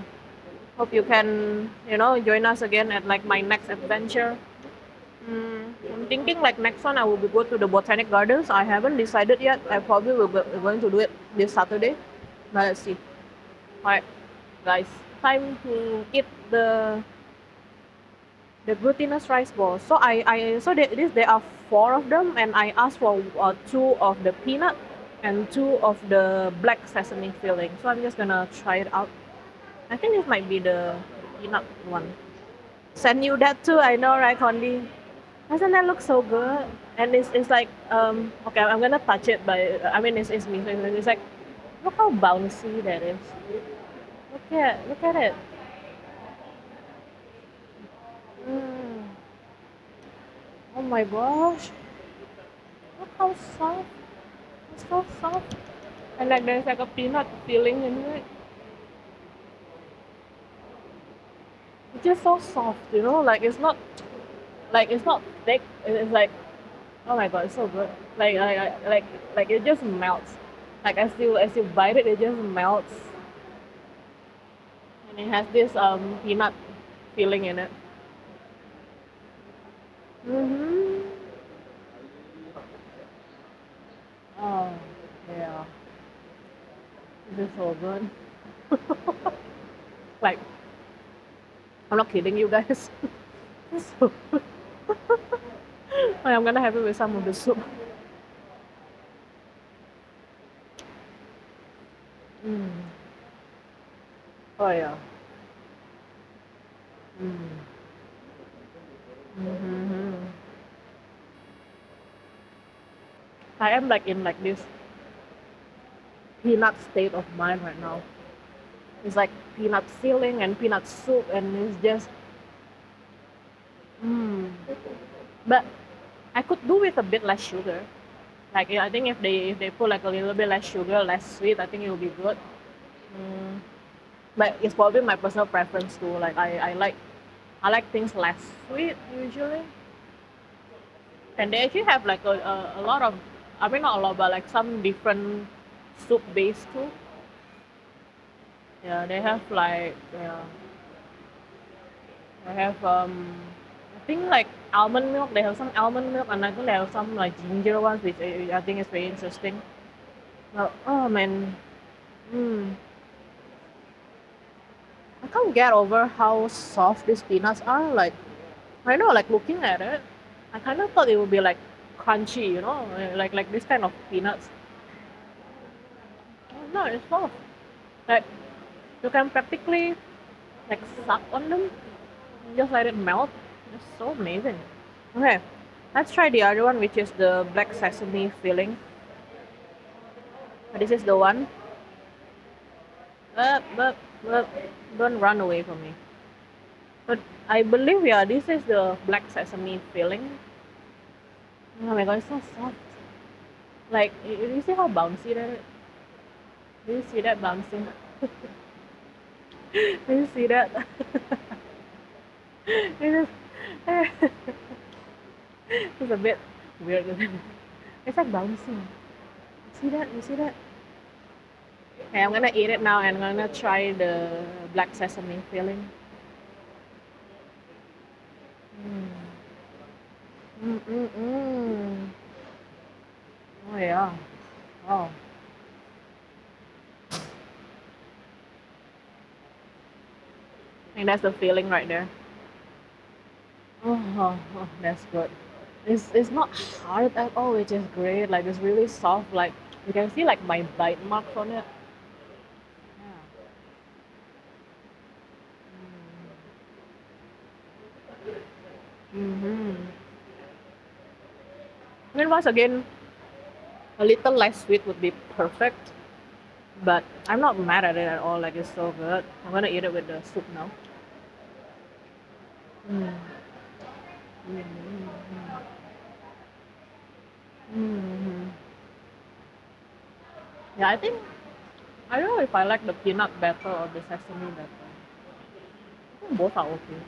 hope you can join us again at like my next adventure. I'm thinking like next one I will go to the botanic gardens. I haven't decided yet. I probably will going to do it this Saturday. But let's see. Alright. guys, time to eat the glutinous rice balls. So there are four of them, and I asked for two of the peanut and two of the black sesame filling. So I'm just gonna try it out. I think this might be the peanut one. Send you that too. I know, right, Condi? Doesn't that look so good? And it's like okay, I'm gonna touch it, but I mean it's me. So it's like look how bouncy that is. Look at it. Mm. Oh my gosh! Look how soft. It's so soft. And like there's like a peanut filling in it. It's just so soft, you know. Like it's not thick. It's like oh my god, it's so good. Like it just melts. Like as you bite it, it just melts. And it has this peanut filling in it. Mhm. Oh yeah, this is so good. Like I'm not kidding you guys. It's so good. I'm gonna have it with some of the soup. Mm. Oh yeah. Mm. Mm-hmm. I am like in like this peanut state of mind right now. It's like peanut filling and peanut soup, and it's just mm. But I could do with a bit less sugar. Like I think if they put like a little bit less sugar, less sweet, I think it will be good. Mm. But it's probably my personal preference too. Like I like things less sweet usually, and they actually have like a lot of, I mean not a lot, but like some different soup base too. Yeah, they have like yeah, they have I think like almond milk. They have some almond milk, and I think they have some like ginger ones, which I think is very interesting. Oh man, mm, I can't get over how soft these peanuts are. Like I know, like looking at it, I kind of thought it would be like crunchy, you know, like this kind of peanuts. Oh, no, it's soft. Like you can practically like suck on them, just let it melt. It's so amazing. Okay, let's try the other one, which is the black sesame filling. This is the one. But don't run away from me. But I believe yeah, this is the black sesame filling. Oh my god, it's so soft. Like you see how bouncy that is? Do you see that bouncing? Do you see that? it is, it's a bit weird. It's like bouncing. See that? You see that? Okay, I'm gonna eat it now and I'm gonna try the black sesame filling. Mm. Mm, mm, mm. Oh yeah. Oh. I think that's the feeling right there. Oh, that's good. It's not hard at all, which is great. Like it's really soft. Like you can see like my bite marks on it. Yeah. Mm-hmm. I mean, once again, a little less sweet would be perfect. But I'm not mad at it at all. Like it's so good. I'm gonna eat it with the soup now. Mm. Mm-hmm. Mm-hmm. Yeah, I don't know if I like the peanut better or the sesame better. I think both are okay.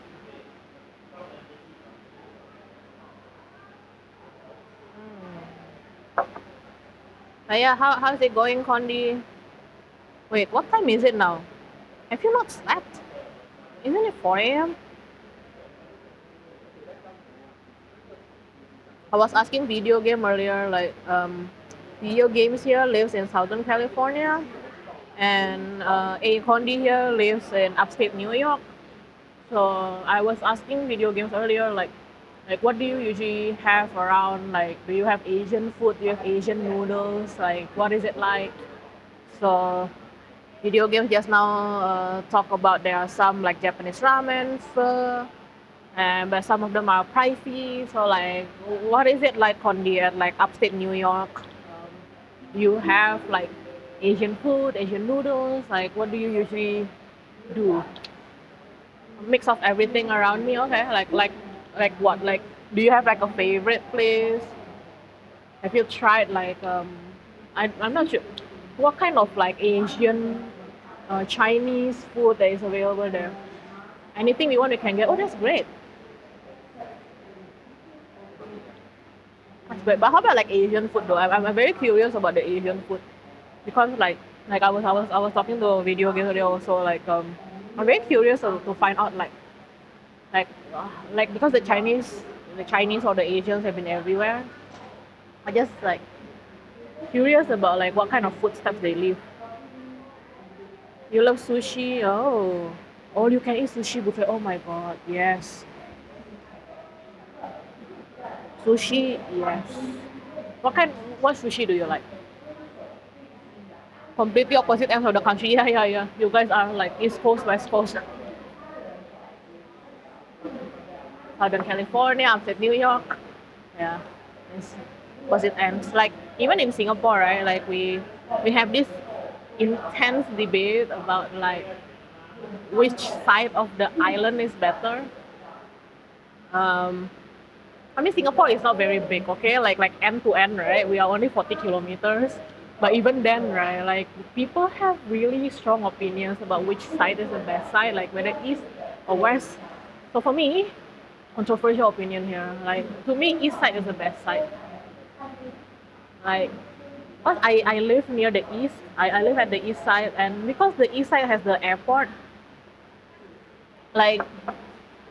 But yeah, how's it going, Condi? Wait, what time is it now? Have you not slept? Isn't it 4 a.m.? I was asking video game earlier, like video games here lives in Southern California, And A Condi here lives in upstate New York. So I was asking video games earlier, like what do you usually have around? Like, do you have Asian food? Do you have Asian noodles? Like, what is it like? So video games just now talk about there are some like Japanese ramen, pho, and but some of them are pricey. So like, what is it like on the like upstate New York? You have like Asian food, Asian noodles. Like, what do you usually do? A mix of everything around me. Okay, like what? Like, do you have like a favorite place? Have you tried like I'm not sure what kind of like Asian, Chinese food that is available there. Anything we want, we can get. Oh, that's great. That's great. But how about like Asian food though? I'm very curious about the Asian food because like I was talking to a video game earlier also I'm very curious to find out like like because the Chinese or the Asians have been everywhere. I just like curious about like what kind of footsteps they live. You love sushi? Oh, all you can eat sushi buffet. Oh my god, yes. Sushi, yes. What kind? What sushi do you like? Completely opposite ends of the country. Yeah, yeah, yeah. You guys are like East Coast, West Coast, Southern California, upstate New York. Yeah, it's opposite ends. Like even in Singapore, right? Like we have this intense debate about like which side of the island is better. Um, I mean, Singapore is not very big, okay? Like end to end, right? We are only 40 kilometers. But even then, right, like people have really strong opinions about which side is the best side, like whether east or west. So for me, controversial opinion here. Like to me, east side is the best side. Like, because I live near the east, I live at the east side, and because the east side has the airport, like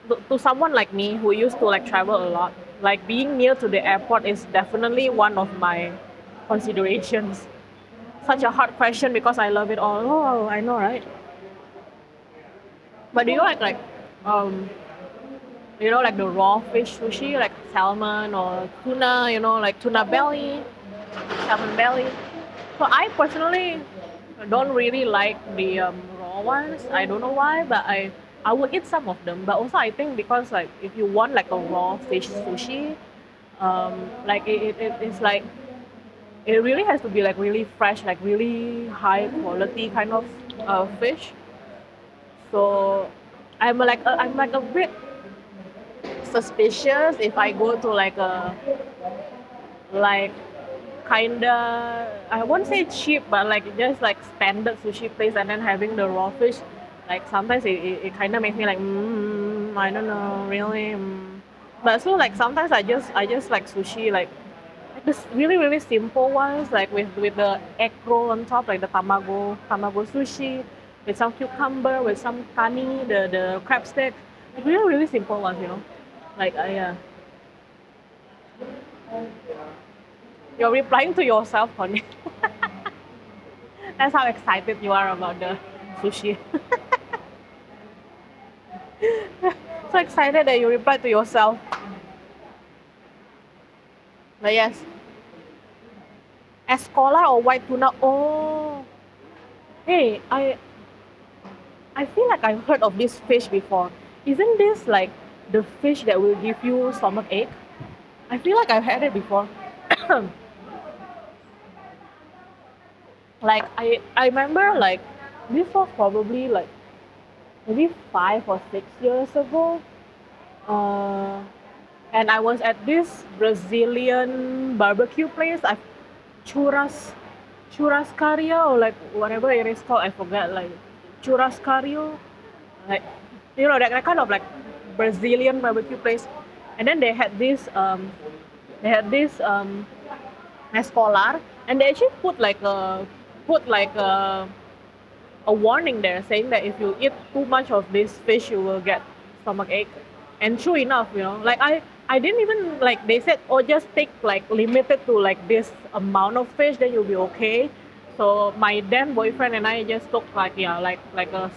to someone like me who used to like travel a lot, like being near to the airport is definitely one of my considerations. Such a hard question because I love it all. Oh, I know, right? But do you like um like the raw fish sushi, like salmon or tuna, like tuna belly, salmon belly? So I personally don't really like the raw ones. I don't know why, but I would eat some of them. But also I think because like if you want like a raw fish sushi, like it's like it really has to be like really fresh, like really high quality kind of fish. So I'm like a bit suspicious if I go to like kinda I won't say cheap, but like just like standard sushi place and then having the raw fish. Like sometimes it kind of makes me like I don't know really. But so like sometimes I just like sushi like this really really simple ones like with the egg roll on top like the tamago sushi with some cucumber with some kani the crab stick like really really simple ones. Like yeah. You're replying to yourself, honey. That's how excited you are about the sushi. So excited that you replied to yourself. But yes, escolar or white tuna. Oh, hey, I feel like I've heard of this fish before. Isn't this like the fish that will give you stomach ache? I feel like I've had it before. Like I remember like this was probably like maybe 5 or 6 years ago. Uh, and I was at this Brazilian barbecue place. Churrascaria or like whatever it is called. I forget like churrascario, like that kind of like Brazilian barbecue place. And then they had this escolar, and they actually put like a warning there saying that if you eat too much of this fish, you will get stomach ache. And true enough, like I didn't even like they said, oh, just take like limited to like this amount of fish, then you'll be okay. So my then boyfriend and I just took like yeah like a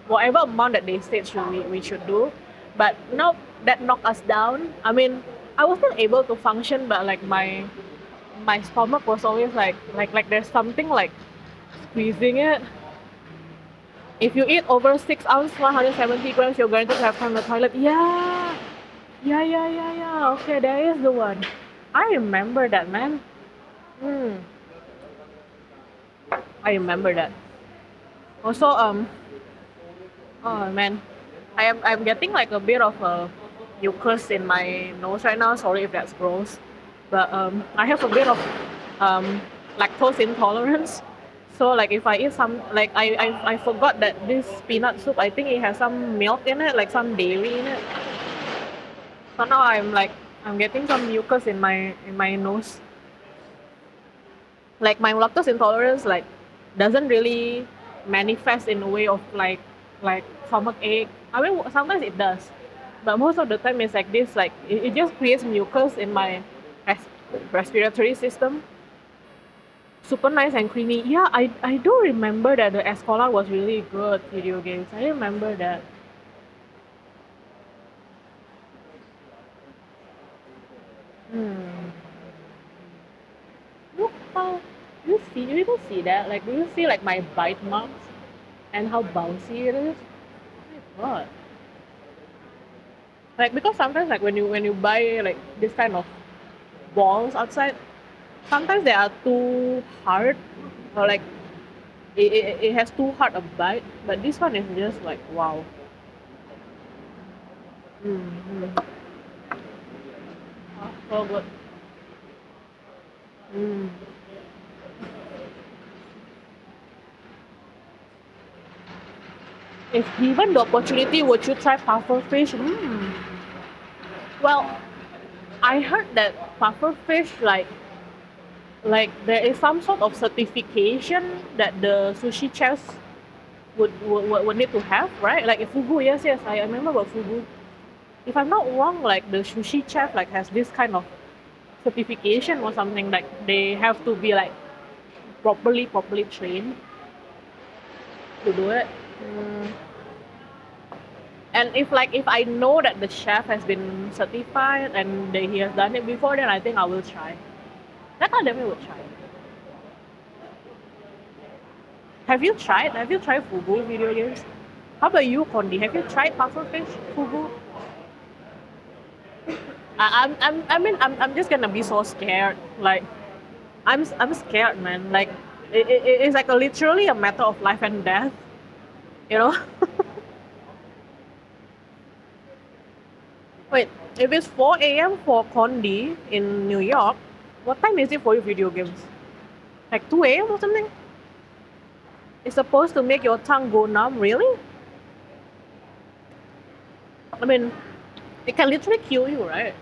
whatever amount that they said we should do, but no, that knocked us down. I mean, I was still able to function, but like my stomach was always like there's something like squeezing it. If you eat over 6 ounce, 170 grams, you're going to have to on the toilet. Yeah, yeah. Okay, there is the one. I remember that, man. Hmm, I remember that. Also, oh man, I'm getting like a bit of a mucus in my nose right now. Sorry if that's gross, but I have a bit of um lactose intolerance. So like if I eat some like I forgot that this peanut soup, I think it has some milk in it, like some dairy in it. So now I'm getting some mucus in my nose. Like my lactose intolerance like doesn't really manifest in a way of like stomach ache. I mean sometimes it does, but most of the time it's like this. Like it just creates mucus in my respiratory system. Super nice and creamy. Yeah, I do remember that the Escola was really good video games. I remember that. Hmm. Look how you even see that? Like do you see like my bite marks and how bouncy it is? Oh my god. Like because sometimes like when you buy like this kind of balls outside, sometimes they are too hard or like it has too hard a bite. But this one is just like wow. Mm-hmm. Oh, so good. Mm. If given the opportunity, would you try puffer fish? Mm. Well, I heard that puffer fish like there is some sort of certification that the sushi chefs would need to have, right? Like fugu, yes, I remember about fugu. If I'm not wrong, like the sushi chef like has this kind of certification or something. Like they have to be like properly trained to do it. Mm. And if I know that the chef has been certified and that he has done it before, then I think I will try. That I definitely would try. Have you tried? Have you tried fugu video games? How about you, Kondi? Have you tried pufferfish fugu? I mean, I'm just gonna be so scared. Like, I'm scared, man. Like, it's like literally a matter of life and death. You know? Wait, if it's 4 a.m. for Kondi in New York, what time is it for you video games? Like 2 a.m. or something? It's supposed to make your tongue go numb, really? I mean, it can literally kill you, right?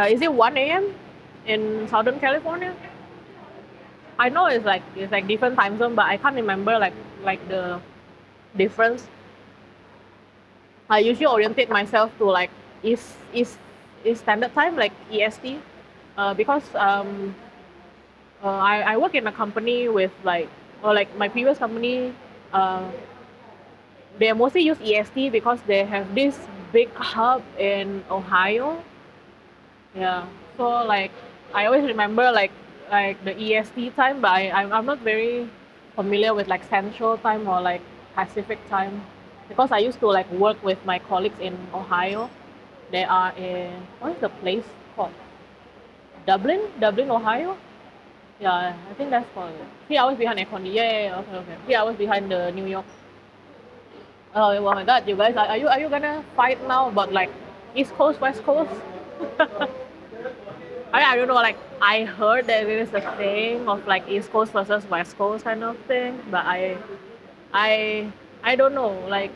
Is it 1 a.m. in Southern California? I know it's like different time zone, but I can't remember like the difference. I usually orientate myself to like East Standard Time, like EST, because I work in a company with like my previous company, uh, they mostly use EST because they have this big hub in Ohio. Yeah. So like I always remember like the EST time, but I'm not very familiar with like Central time or like Pacific time because I used to like work with my colleagues in Ohio. They are in what is the place called? Dublin, Ohio. Yeah, I think that's called 3 hours behind Econ. Yeah, okay. 3 hours behind the New York. Oh my God, you guys, are you gonna fight now about like East Coast, West Coast? I don't know. Like I heard that there is a thing of like East Coast versus West Coast kind of thing, but I, I don't know. Like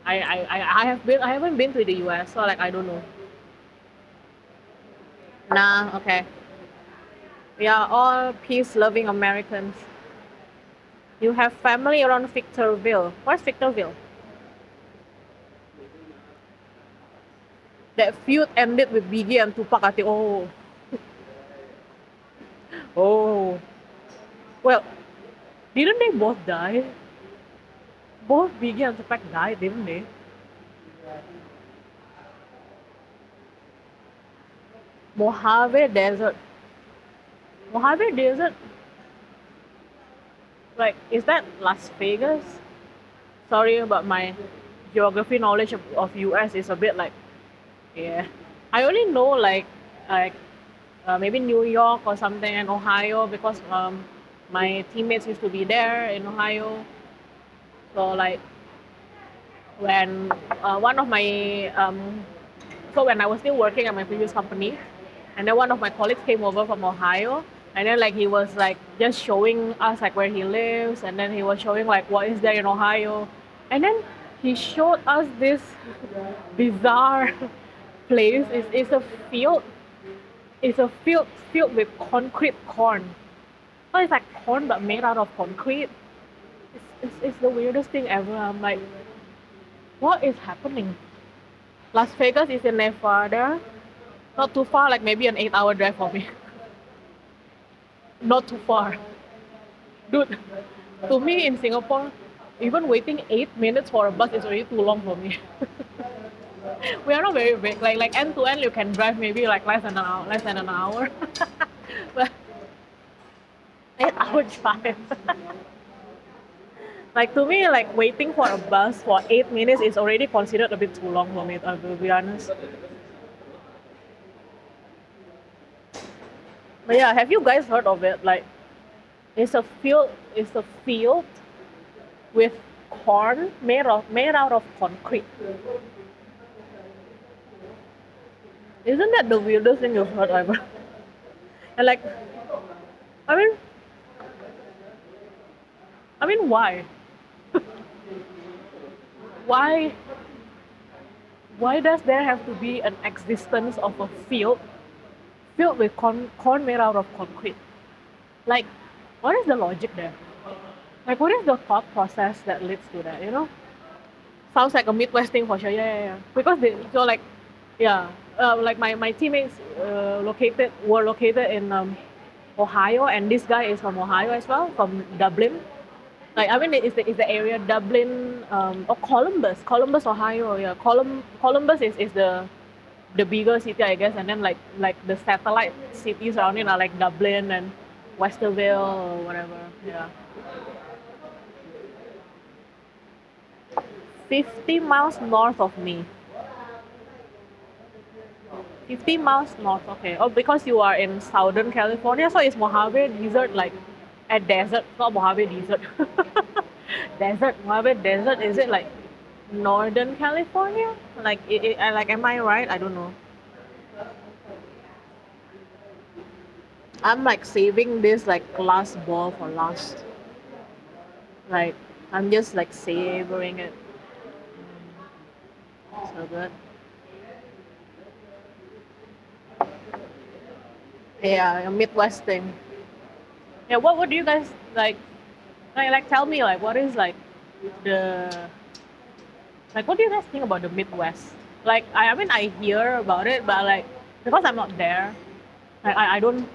I haven't been to the U.S., so like I don't know. Nah, okay. We are all peace-loving Americans. You have family around Victorville. What's Victorville? That feud ended with Biggie and Tupac. I think. Oh, oh. Well, didn't they both die? Both Biggie and Tupac died, didn't they? Mojave Desert. Mojave Desert, like, is that Las Vegas? Sorry about my geography knowledge of US is a bit like, yeah. I only know like maybe New York or something and Ohio because my teammates used to be there in Ohio. So like when one of my so when I was still working at my previous company, and then one of my colleagues came over from Ohio, and then like he was like just showing us like where he lives, and then he was showing like what is there in Ohio, and then he showed us this bizarre place. It's a field. It's a field filled with concrete corn. So it's like corn but made out of concrete. It's the weirdest thing ever. I'm like, what is happening? Las Vegas is in Nevada. Not too far, like maybe an 8 hour drive for me. Not too far. Dude, to me in Singapore, even waiting 8 minutes for a bus is already too long for me. We are not very big. Like end to end you can drive maybe like less than an hour. But 8 hour drive. Like to me, like waiting for a bus for 8 minutes is already considered a bit too long for me, to be honest. But yeah, have you guys heard of it? Like it's a field with corn made out of concrete. Isn't that the weirdest thing you've heard ever? And like, I mean, why? Why? Why does there have to be an existence of a field filled with corn made out of concrete? Like, what is the logic there? Like, what is the thought process that leads to that? Sounds like a Midwest thing for sure. Yeah, yeah, yeah. Because like, yeah, like my teammates were located in Ohio, and this guy is from Ohio as well, from Dublin. Like, I mean, it's the area Dublin or Columbus, Ohio. Yeah, Columbus is the bigger city, I guess, and then like the satellite cities around it are like Dublin and Westerville or whatever. Yeah, 50 miles north of me. 50 miles north. Okay. Oh, because you are in Southern California, so is Mojave Desert like a desert? Not Mojave Desert. Desert. Mojave Desert. Is it like Northern California? Like, am I right? I don't know. I'm like saving this like glass ball for last. Like, I'm just like savoring it. So good. Yeah, a Midwest thing. Yeah, what do you guys like? Like tell me like what is like the like what do you guys think about the Midwest? Like I mean I hear about it, but like because I'm not there, I don't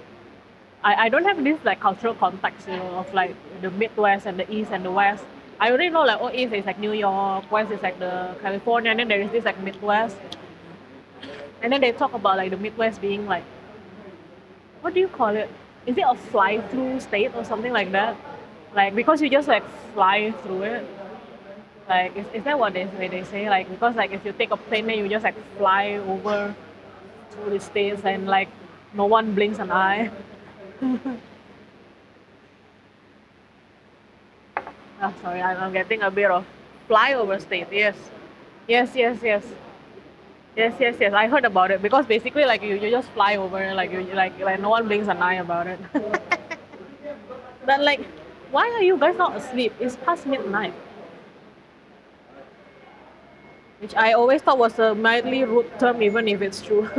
have this like cultural context, of like the Midwest and the East and the West. I already know like East is like New York, West is like the California, and then there is this like Midwest, and then they talk about like the Midwest being like, what do you call it? Is it a fly through state or something like that? Like because you just like fly through it. Like is that what they say? Like because like if you take a plane then you just like fly over to the states and like no one blinks an eye. Oh, sorry, I'm getting a bit of flyover state. Yes, yes, yes, yes, yes, yes, yes. I heard about it because basically like you just fly over like you like no one blinks an eye about it. But like, why are you guys not asleep? It's past midnight, which I always thought was a mildly rude term, even if it's true.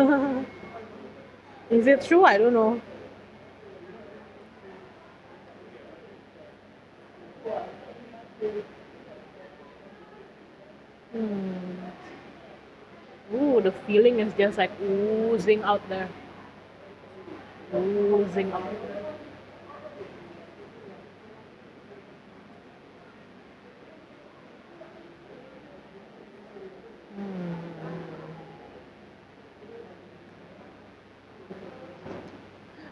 Is it true? I don't know. Hmm. Ooh, the feeling is just like oozing out there, oozing out.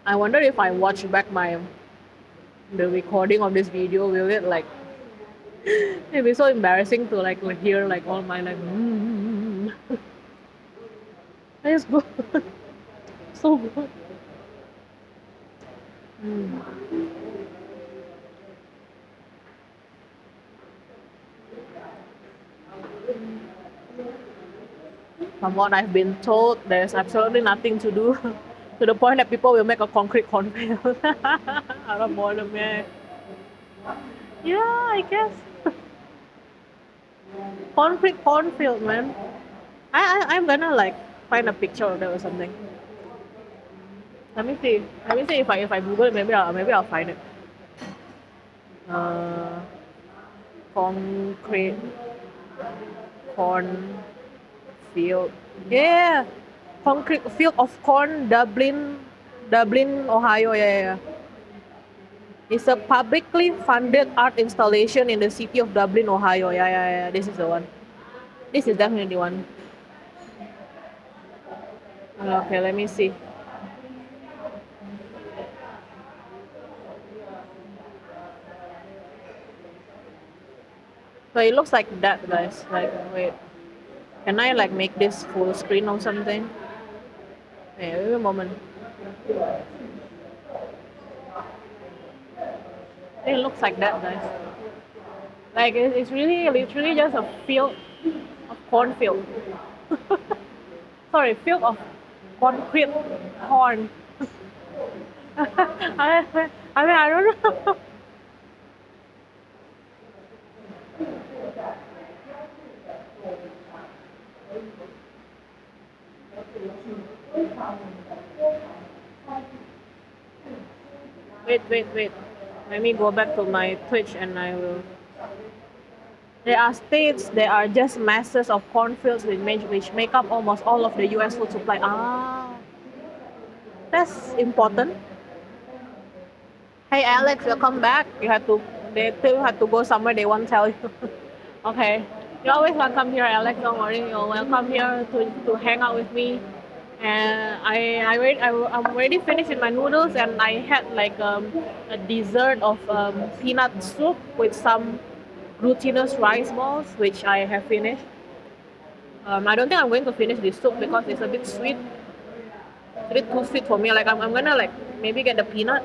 I wonder if I watch back the recording of this video, will it like it'd be so embarrassing to like hear like all my like it's good. So good. From what I've been told, there's absolutely nothing to do to the point that people will make a concrete cornfield out of boredom. Yeah, yeah, I guess concrete cornfield, man. I'm gonna like find a picture of that or something. Let me see. Let me see if I Google it, maybe I'll find it. Uh, concrete cornfield. Yeah, concrete field of corn, Dublin, Ohio. Yeah, yeah, yeah. It's a publicly funded art installation in the city of Dublin, Ohio. Yeah, yeah, yeah. This is the one. This is definitely the one. Okay, let me see. So it looks like that, guys. Like, wait, can I like make this full screen or something? Wait a moment. It looks like that, guys. Like it's really literally just a field of cornfield. Sorry, field of concrete corn. I don't know. Wait. Let me go back to my Twitch and I will. There are states that are just masses of cornfields which make up almost all of the US food supply. Ah, that's important. Hey Alex, welcome back. They still had to go somewhere they won't tell you. Okay. You're always welcome here, Alex. Don't worry. You're welcome here to hang out with me. And I'm already finished with my noodles, and I had like a dessert of peanut soup with some glutinous rice balls, which I have finished. I don't think I'm going to finish this soup because it's a bit sweet. It's a bit too sweet for me. Like I'm gonna like maybe get the peanut,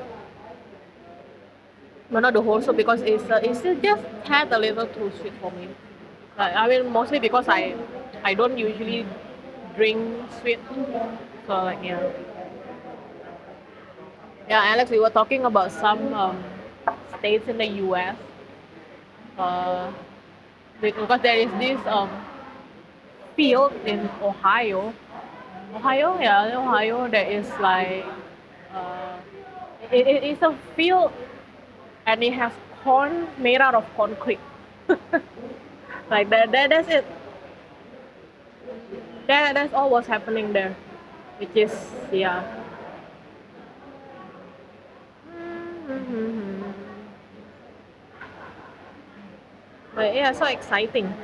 but not the whole soup because it's just had a little too sweet for me. I mean, mostly because I don't usually drink sweet, so like yeah. Yeah, Alex, we were talking about some states in the U.S. Uh, because there is this field in Ohio. Ohio, yeah, in Ohio, there is like uh, it's a field and it has corn made out of concrete. Like that's it. That's all what's happening there, which is yeah. But yeah, so exciting.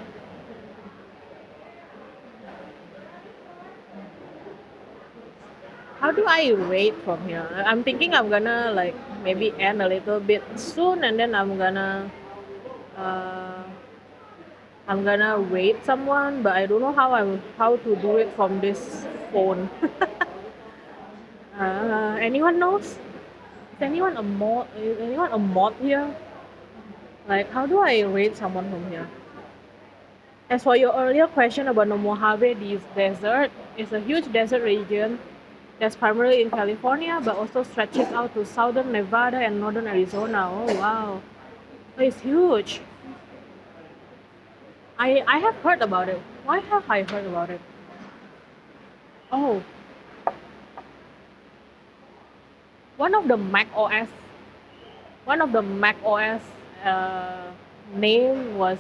How do I rate from here? I'm thinking I'm gonna like maybe end a little bit soon, and then uh, I'm gonna rate someone, but I don't know how to do it from this phone. Anyone knows? Is anyone a mod? Is anyone a mod here? Like, how do I rate someone from here? As for your earlier question about the Mojave Desert, it's a huge desert region that's primarily in California, but also stretches out to southern Nevada and northern Arizona. Oh wow, it's huge. I have heard about it. Why have I heard about it? Oh, one of the Mac OS, one of the Mac OS name was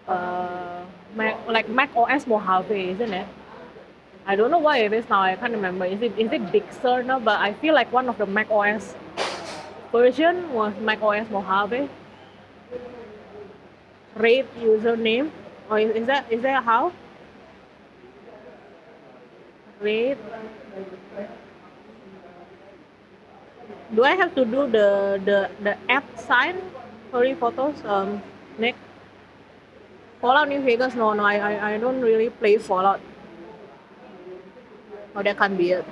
like Mac OS Mojave, isn't it? I don't know what it is now. I can't remember. Is it Big Sur now? But I feel like one of the Mac OS version was Mac OS Mojave. Rate username, or is that how? Rate Do I have to do the app sign for the photos? Nick, Fallout New Vegas? No, no, I don't really play Fallout. Oh, that can't be it.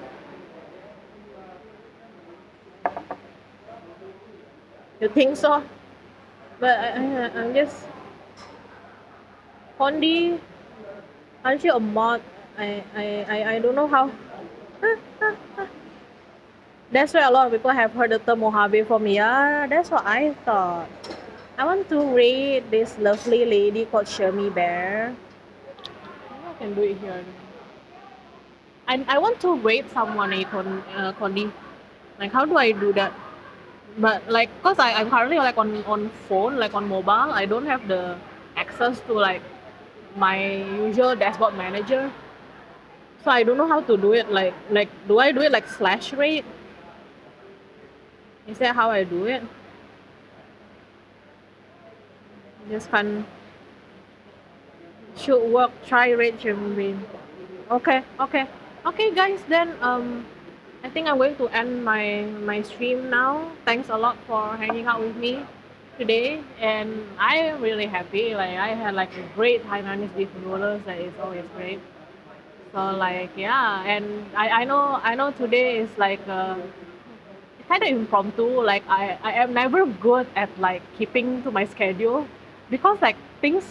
You think so? But I'm just Condi. Aren't you a mod? I don't know how. That's why a lot of people have heard the term Mojave from me. Yeah, that's what I thought. I want to rate this lovely lady called Shermy Bear. Maybe I can do it here. I want to rate someone, Condi. Like, how do I do that? But like, cause I'm currently like on phone, like on mobile. I don't have the access to like my usual dashboard manager. So I don't know how to do it. Like, do I do it like slash rate? Is that how I do it? Just can should work. Try rate German. Okay, okay, okay, guys. Then I think I'm going to end my stream now. Thanks a lot for hanging out with me today, and I am really happy. Like I had like a great Hainanese beef noodles. That is always great. So like yeah, and I know today is like kind of impromptu. Like I am never good at like keeping to my schedule because like things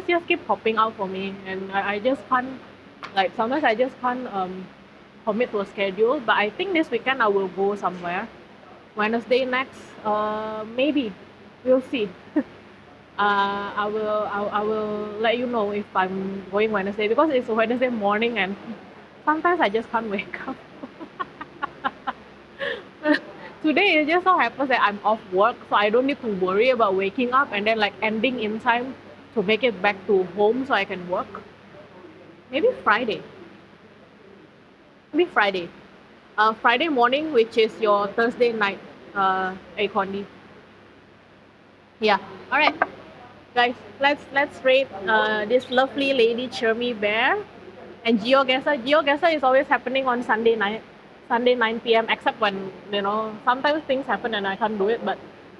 just keep popping out for me, and I just can't like sometimes I just can't commit to a schedule. But I think this weekend I will go somewhere. Wednesday next, maybe we'll see. I will let you know if I'm going Wednesday because it's Wednesday morning and sometimes I just can't wake up. Today it just so happens that I'm off work, so I don't need to worry about waking up and then like ending in time to make it back to home so I can work. Maybe Friday. Maybe Friday. Friday morning, which is your Thursday night, Condi. Yeah. All right, guys. Let's rate this lovely lady Chermy Bear and GeoGuessr. GeoGuessr is always happening on Sunday night, Sunday 9 p.m. Except when sometimes things happen and I can't do it. But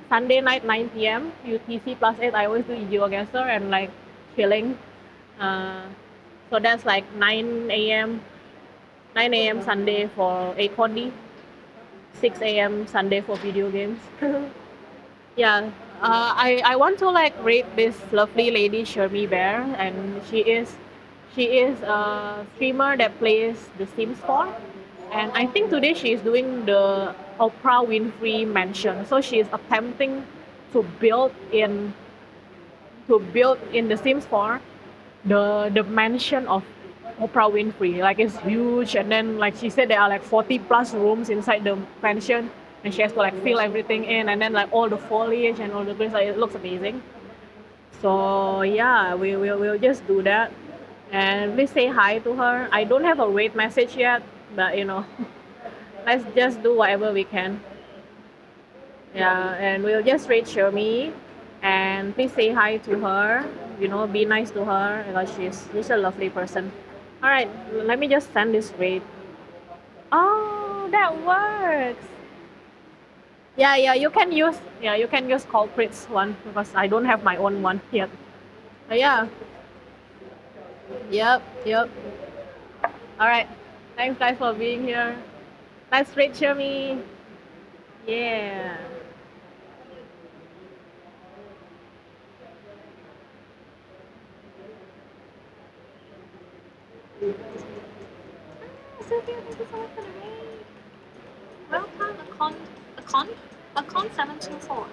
Sunday night 9 p.m. UTC +8, I always do GeoGuessr and like chilling. Uh, so that's like 9 a.m. 9 a.m. Sunday for Acordy, 6 a.m. Sunday for video games. Yeah, I want to like rate this lovely lady Shermy Bear, and she is a streamer that plays The Sims 4, and I think today she is doing the Oprah Winfrey mansion. So she is attempting to build in The Sims 4 the mansion of Oprah Winfrey. Like it's huge, and then like she said there are like 40 plus rooms inside the mansion, and she has to like fill everything in, and then like all the foliage and all the greens. Like it looks amazing. So yeah, we'll just do that, and please say hi to her. I don't have a rate message yet, but let's just do whatever we can. Yeah, and we'll just rate Xiaomi, and please say hi to her. Be nice to her because she's a lovely person. All right, let me just send this rate. Oh, that works. Yeah, you can use culprits one because I don't have my own one yet. Yeah, yep. All right, thanks guys for being here. Let's rate Xiaomi. Yeah. Sophia, thank you so much for the raid. Welcome, Acon 724.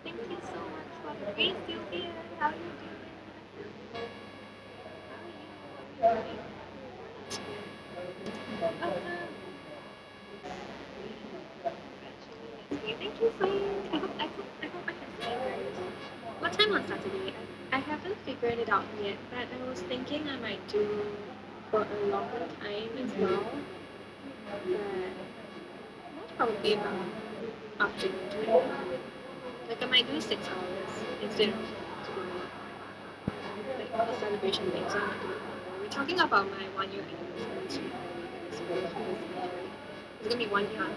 Thank you so much for the raid, Sylvia. How are you doing? How are you? Welcome. Thank you, friend. I hope I can see you guys. What time on Saturday? I haven't figured it out yet, but I was thinking I might do for a longer time as well. But most probably about afternoon time. Like I might do 6 hours instead of 2, like a celebration thing. So I might do it longer. We're talking about my 1 year anniversary, so it's gonna be 1 year on